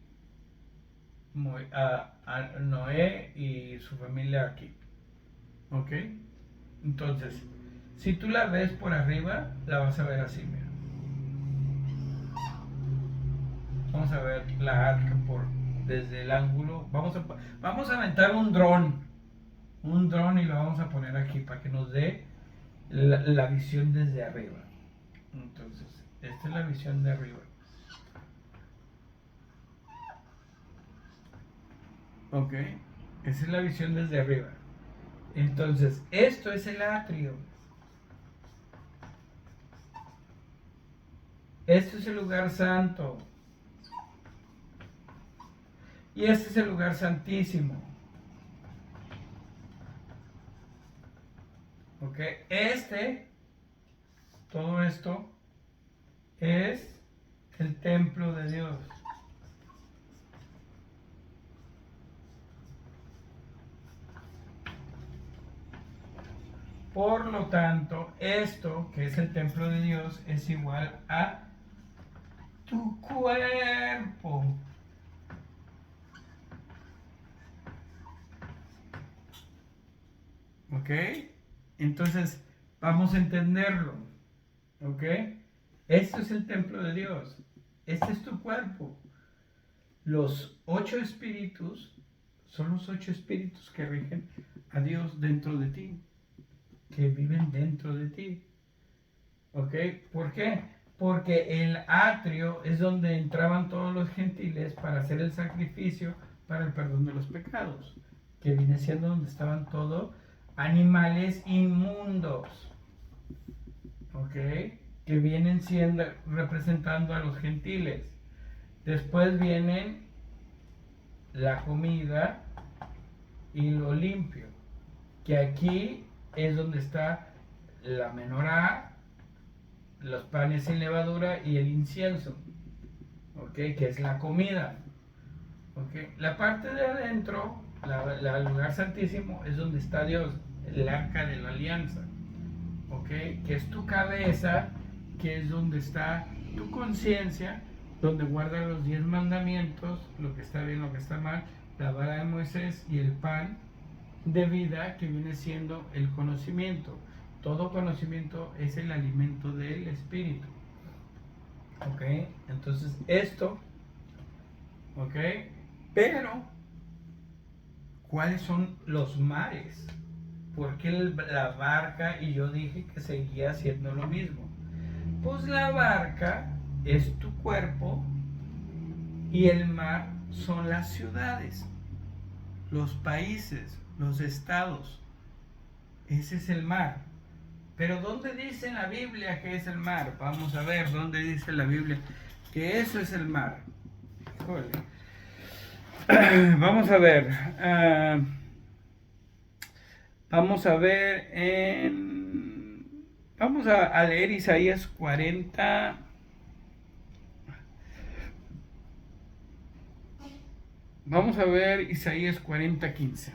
a Noé y su familia aquí. Ok, entonces, si tú la ves por arriba, la vas a ver así, mira. Vamos a ver la arca desde el ángulo. Vamos a aventar un dron. Un dron y lo vamos a poner aquí para que nos dé la visión desde arriba. Entonces, esta es la visión de arriba. Ok, esa es la visión desde arriba. Entonces, esto es el atrio. Esto es el lugar santo. Y este es el lugar santísimo. Ok, todo esto es el templo de Dios. Por lo tanto, esto, que es el templo de Dios, es igual a tu cuerpo. ¿Ok? Entonces, vamos a entenderlo. ¿Ok? Esto es el templo de Dios. Este es tu cuerpo. Los 8 espíritus son los 8 espíritus que rigen a Dios dentro de ti, que viven dentro de ti. ¿Ok? ¿Por qué? Porque el atrio es donde entraban todos los gentiles para hacer el sacrificio para el perdón de los pecados, que viene siendo donde estaban todos animales inmundos. ¿Ok? Que vienen siendo representando a los gentiles. Después vienen la comida y lo limpio, que aquí es donde está la menorá, los panes sin levadura y el incienso, ¿ok? Que es la comida, ¿ok? La parte de adentro, el lugar santísimo, es donde está Dios, el arca de la alianza, ¿ok? Que es tu cabeza, que es donde está tu conciencia, donde guarda los 10 mandamientos, lo que está bien, lo que está mal, la vara de Moisés y el pan de vida, que viene siendo el conocimiento. Todo conocimiento es el alimento del espíritu. ¿Ok? Entonces esto, ¿ok? Pero, ¿cuáles son los mares? ¿Por qué la barca? Y yo dije que seguía haciendo lo mismo. Pues la barca es tu cuerpo y el mar son las ciudades, los países, los estados. Ese es el mar. Pero ¿dónde dice en la Biblia que es el mar? Vamos a ver dónde dice la Biblia que eso es el mar. Híjole. Vamos a ver. Vamos a ver Vamos a leer Isaías 40. Vamos a ver Isaías 40:15.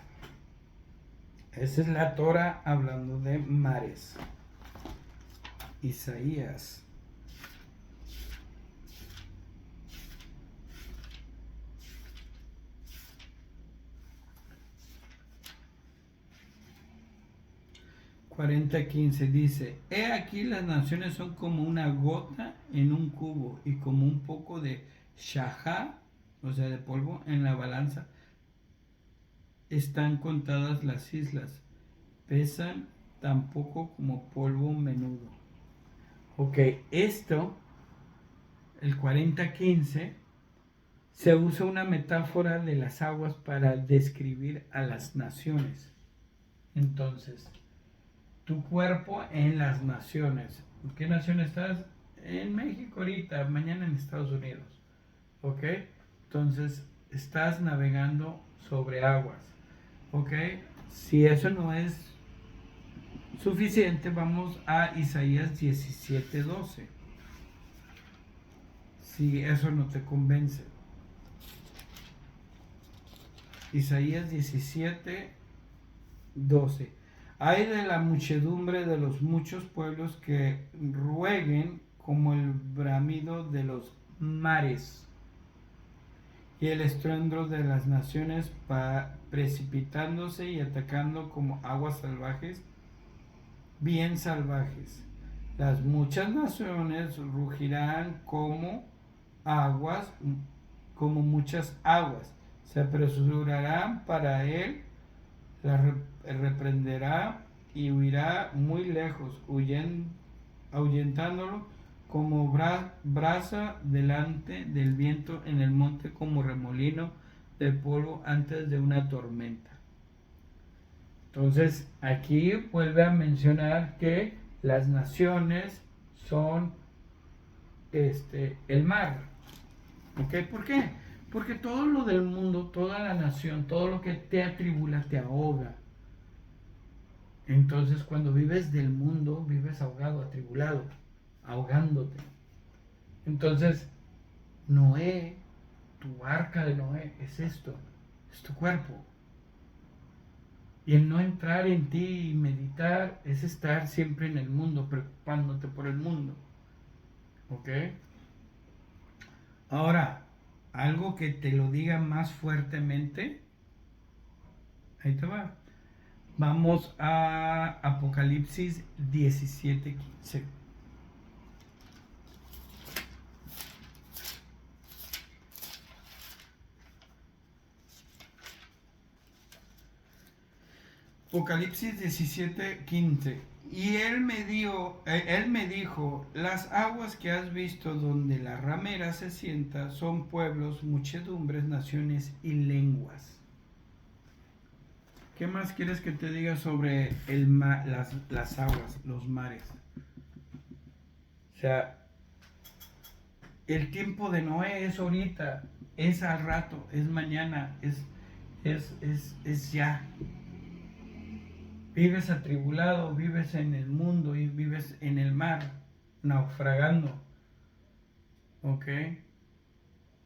Esa es la Torah hablando de mares. Isaías 40:15 dice: He aquí las naciones son como una gota en un cubo y como un poco de shahá, o sea, de polvo, en la balanza. Están contadas las islas, pesan tan poco como polvo menudo. Ok, esto, el 40:15, se usa una metáfora de las aguas para describir a las naciones. Entonces, tu cuerpo en las naciones. ¿En qué nación estás? En México ahorita, mañana en Estados Unidos. ¿Ok? Entonces, estás navegando sobre aguas. ¿Ok? Si eso no es suficiente, vamos a Isaías 17:12. Si eso no te convence. Isaías 17:12. Hay de la muchedumbre de los muchos pueblos que rueguen como el bramido de los mares y el estruendo de las naciones precipitándose y atacando como aguas salvajes, bien salvajes. Las muchas naciones rugirán como aguas, como muchas aguas. Se apresurarán para él, la reprenderá y huirá muy lejos, ahuyentándolo como brasa delante del viento en el monte, como remolino de polvo antes de una tormenta. Entonces aquí vuelve a mencionar que las naciones son el mar. ¿Ok? ¿Por qué? Porque todo lo del mundo, toda la nación, todo lo que te atribula, te ahoga. Entonces cuando vives del mundo, vives ahogado, atribulado, ahogándote. Entonces, Noé, tu arca de Noé, es esto, es tu cuerpo. Y el no entrar en ti y meditar es estar siempre en el mundo, preocupándote por el mundo. ¿Ok? Ahora, algo que te lo diga más fuertemente, ahí te va. Vamos a Apocalipsis 17:15. Apocalipsis 17:15. Y él me dijo, las aguas que has visto donde la ramera se sienta son pueblos, muchedumbres, naciones y lenguas. ¿Qué más quieres que te diga sobre las aguas, los mares? O sea, el tiempo de Noé es ahorita, es al rato, es mañana, es ya. Vives atribulado, vives en el mundo y vives en el mar, naufragando. ¿Ok?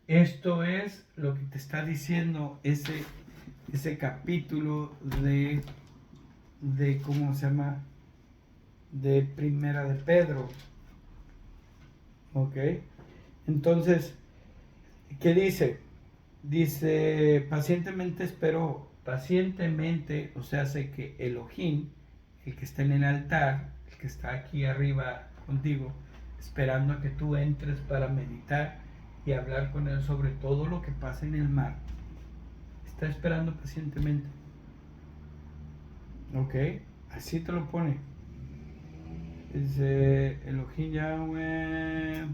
Esto es lo que te está diciendo ese capítulo de ¿cómo se llama? De Primera de Pedro. ¿Ok? Entonces, ¿qué dice? Dice, pacientemente esperó, pacientemente, o sea, sé que Elohim, el que está en el altar, el que está aquí arriba contigo, esperando a que tú entres para meditar y hablar con él sobre todo lo que pasa en el mar, está esperando pacientemente. ¿Ok? Así te lo pone. Dice Elohim Yahweh.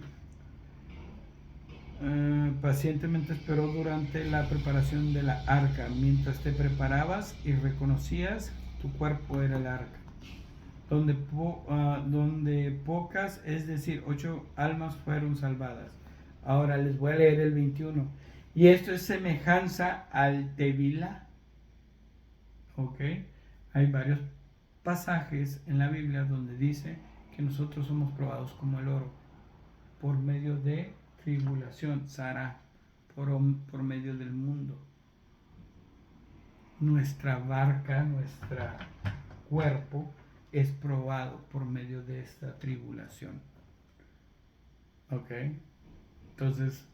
Pacientemente esperó durante la preparación de la arca, mientras te preparabas y reconocías tu cuerpo era el arca, donde pocas, es decir, 8 almas fueron salvadas. Ahora les voy a leer el 21. Y esto es semejanza al Tevilá. ¿Ok? Hay varios pasajes en la Biblia donde dice que nosotros somos probados como el oro por medio de tribulación, Sara, por medio del mundo. Nuestra barca, nuestro cuerpo es probado por medio de esta tribulación. ¿Ok? Entonces,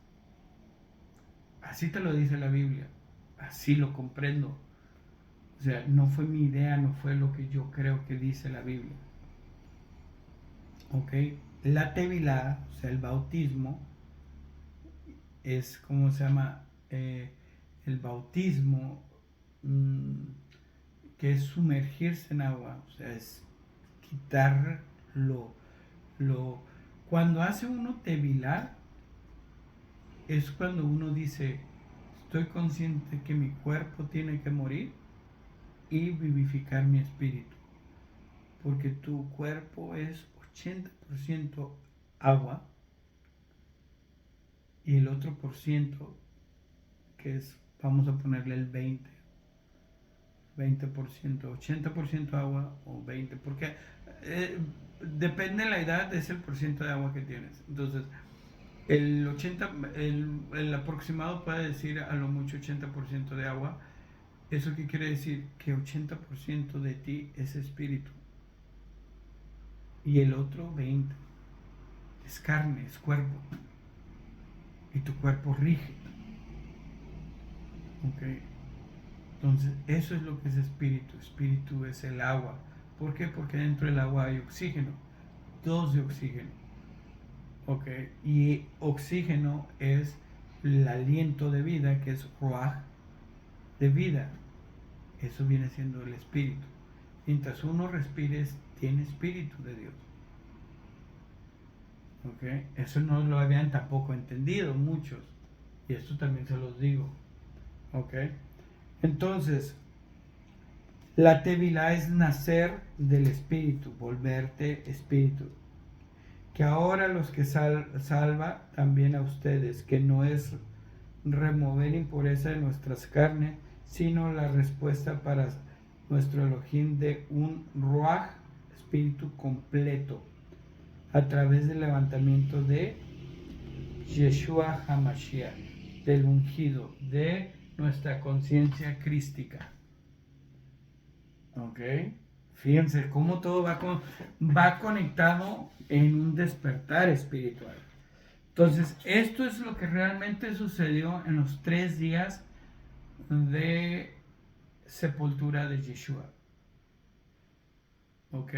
así te lo dice la Biblia, así lo comprendo. O sea, no fue mi idea, no fue lo que yo creo que dice la Biblia. ¿Ok? La tevilá, o sea, el bautismo, es, ¿cómo se llama? El bautismo, que es sumergirse en agua, o sea, es quitar cuando hace uno tevilá, es cuando uno dice, estoy consciente que mi cuerpo tiene que morir y vivificar mi espíritu, porque tu cuerpo es 80% agua y el otro por ciento, que es, vamos a ponerle el 20%, 80% agua o 20%, porque depende de la edad, es el porcentaje de agua que tienes. Entonces, el aproximado puede decir a lo mucho 80% de agua, ¿Eso qué quiere decir? Que 80% de ti es espíritu y el otro 20% es carne, es cuerpo. Y tu cuerpo rige. ¿Ok? Entonces, eso es lo que es espíritu. Espíritu es el agua. ¿Por qué? Porque dentro del agua hay oxígeno. Dos de oxígeno. ¿Ok? Y oxígeno es el aliento de vida, que es ruaj de vida. Eso viene siendo el espíritu. Mientras uno respires, tiene espíritu de Dios. ¿Ok? Eso no lo habían tampoco entendido muchos. Y esto también se los digo. ¿Ok? Entonces, la tevilá es nacer del espíritu, volverte espíritu. Que ahora los que salva también a ustedes, que no es remover impureza de nuestras carnes, sino la respuesta para nuestro Elohim de un Ruach, espíritu completo, a través del levantamiento de Yeshua HaMashiach, del ungido, de nuestra conciencia crística. ¿Ok? Fíjense cómo todo va conectado en un despertar espiritual. Entonces, esto es lo que realmente sucedió en los 3 días de sepultura de Yeshua. ¿Ok?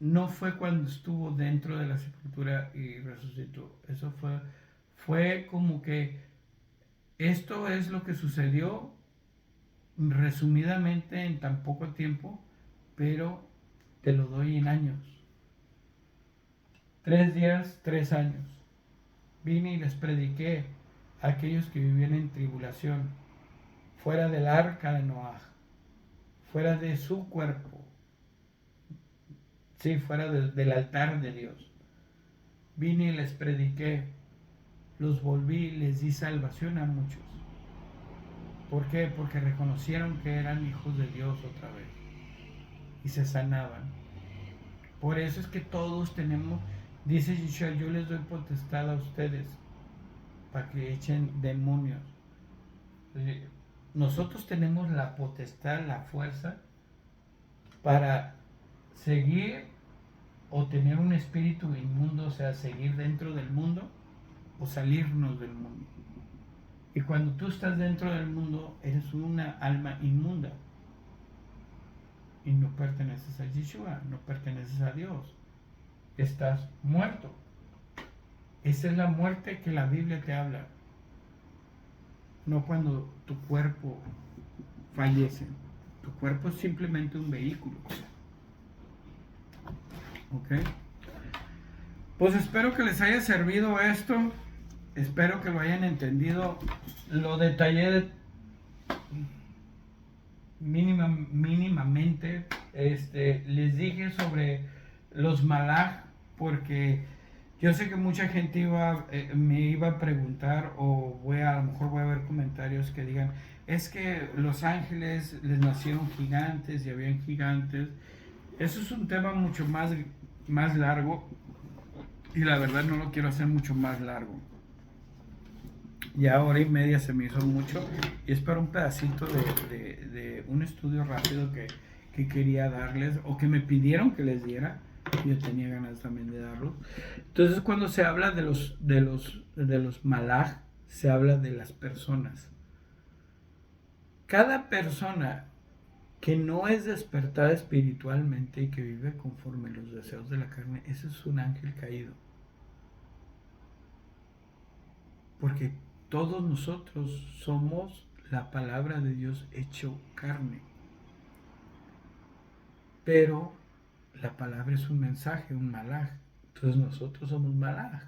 No fue cuando estuvo dentro de la sepultura y resucitó. Eso fue como que esto es lo que sucedió resumidamente en tan poco tiempo, pero te lo doy en años. 3 días, 3 años. Vine y les prediqué a aquellos que vivían en tribulación, fuera del arca de Noah, fuera de su cuerpo, sí, fuera del altar de Dios. Vine y les prediqué, los volví y les di salvación a muchos. ¿Por qué? Porque reconocieron que eran hijos de Dios otra vez y se sanaban. Por eso es que todos tenemos, dice Yeshua, yo les doy potestad a ustedes para que echen demonios. Nosotros tenemos la potestad, la fuerza para seguir o tener un espíritu inmundo, o sea, seguir dentro del mundo o salirnos del mundo. Y cuando tú estás dentro del mundo, eres una alma inmunda. Y no perteneces a Yeshua, no perteneces a Dios. Estás muerto. Esa es la muerte que la Biblia te habla. No cuando tu cuerpo fallece. Tu cuerpo es simplemente un vehículo. ¿Ok? Pues espero que les haya servido esto. Espero que lo hayan entendido. Lo detallé mínimamente. Les dije sobre los malaj porque yo sé que mucha gente me iba a preguntar o a lo mejor voy a ver comentarios que digan es que los ángeles les nacieron gigantes y habían gigantes. Eso es un tema mucho más largo y la verdad no lo quiero hacer mucho más largo. Ya hora y media se me hizo mucho y es para un pedacito de un estudio rápido que quería darles o que me pidieron que les diera. Yo tenía ganas también de darlo. Entonces cuando se habla de los malaj, se habla de las personas. Cada persona que no es despertada espiritualmente y que vive conforme los deseos de la carne, ese es un ángel caído. Porque todos nosotros somos la palabra de Dios hecho carne. Pero la palabra es un mensaje, un malaj. Entonces nosotros somos malaj.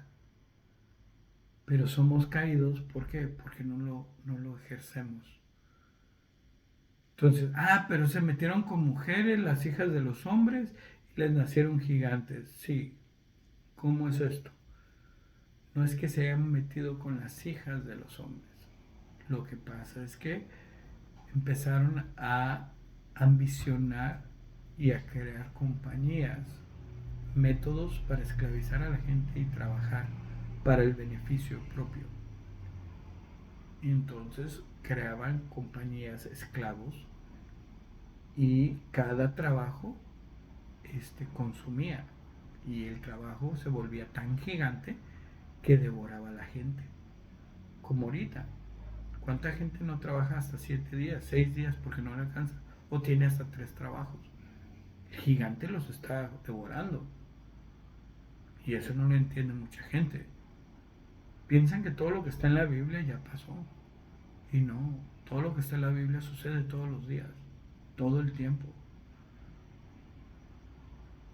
Pero somos caídos, ¿por qué? Porque no lo ejercemos. Entonces, pero se metieron con mujeres, las hijas de los hombres, y les nacieron gigantes. Sí, ¿cómo es esto? No es que se hayan metido con las hijas de los hombres. Lo que pasa es que empezaron a ambicionar y a crear compañías, métodos para esclavizar a la gente y trabajar para el beneficio propio. Y entonces creaban compañías esclavos y cada trabajo consumía. Y el trabajo se volvía tan gigante que devoraba a la gente. Como ahorita. ¿Cuánta gente no trabaja hasta 7 días, 6 días porque no le alcanza? O tiene hasta 3 trabajos. El gigante los está devorando. Y eso no lo entiende mucha gente. Piensan que todo lo que está en la Biblia ya pasó. Y no, todo lo que está en la Biblia sucede todos los días, todo el tiempo.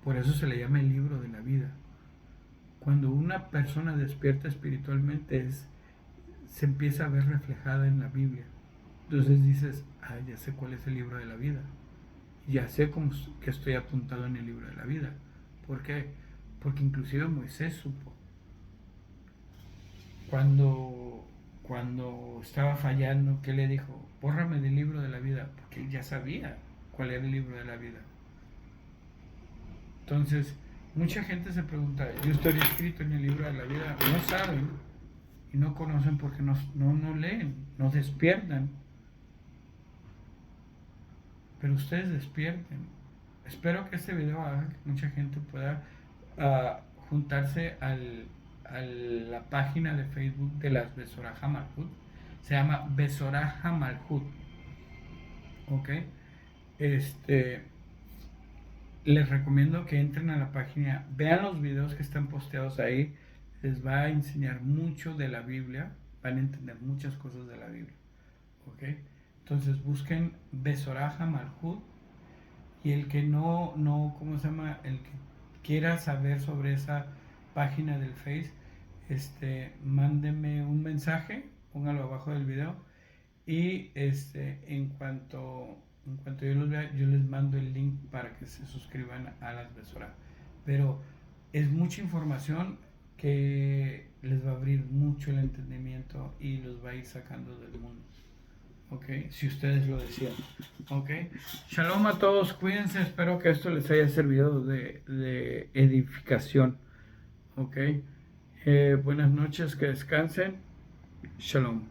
Por eso se le llama el libro de la vida. Cuando una persona despierta espiritualmente se empieza a ver reflejada en la Biblia. Entonces dices, ya sé cuál es el libro de la vida. Ya sé que estoy apuntado en el libro de la vida. ¿Por qué? Porque inclusive Moisés supo. Cuando estaba fallando, ¿qué le dijo? Bórrame del libro de la vida, porque él ya sabía cuál era el libro de la vida. Entonces, mucha gente se pregunta, yo estoy escrito en el libro de la vida, no saben y no conocen porque no leen, no despiertan. Pero ustedes despierten. Espero que este video haga que mucha gente pueda juntarse a la página de Facebook de las Besoraja Malhut. Se llama Besoraja Malhut. ¿Ok? Les recomiendo que entren a la página, vean los videos que están posteados ahí. Les va a enseñar mucho de la Biblia. Van a entender muchas cosas de la Biblia. ¿Ok? Entonces busquen Besoraja Malhut. Y el que ¿cómo se llama? El que quiera saber sobre esa página del Face, mándeme un mensaje, póngalo abajo del video y en cuanto yo los vea, yo les mando el link para que se suscriban a las Besoras. Pero es mucha información que les va a abrir mucho el entendimiento y los va a ir sacando del mundo. Ok, si ustedes lo decían. Ok, shalom a todos, cuídense, espero que esto les haya servido de edificación. Ok, buenas noches, que descansen. Shalom.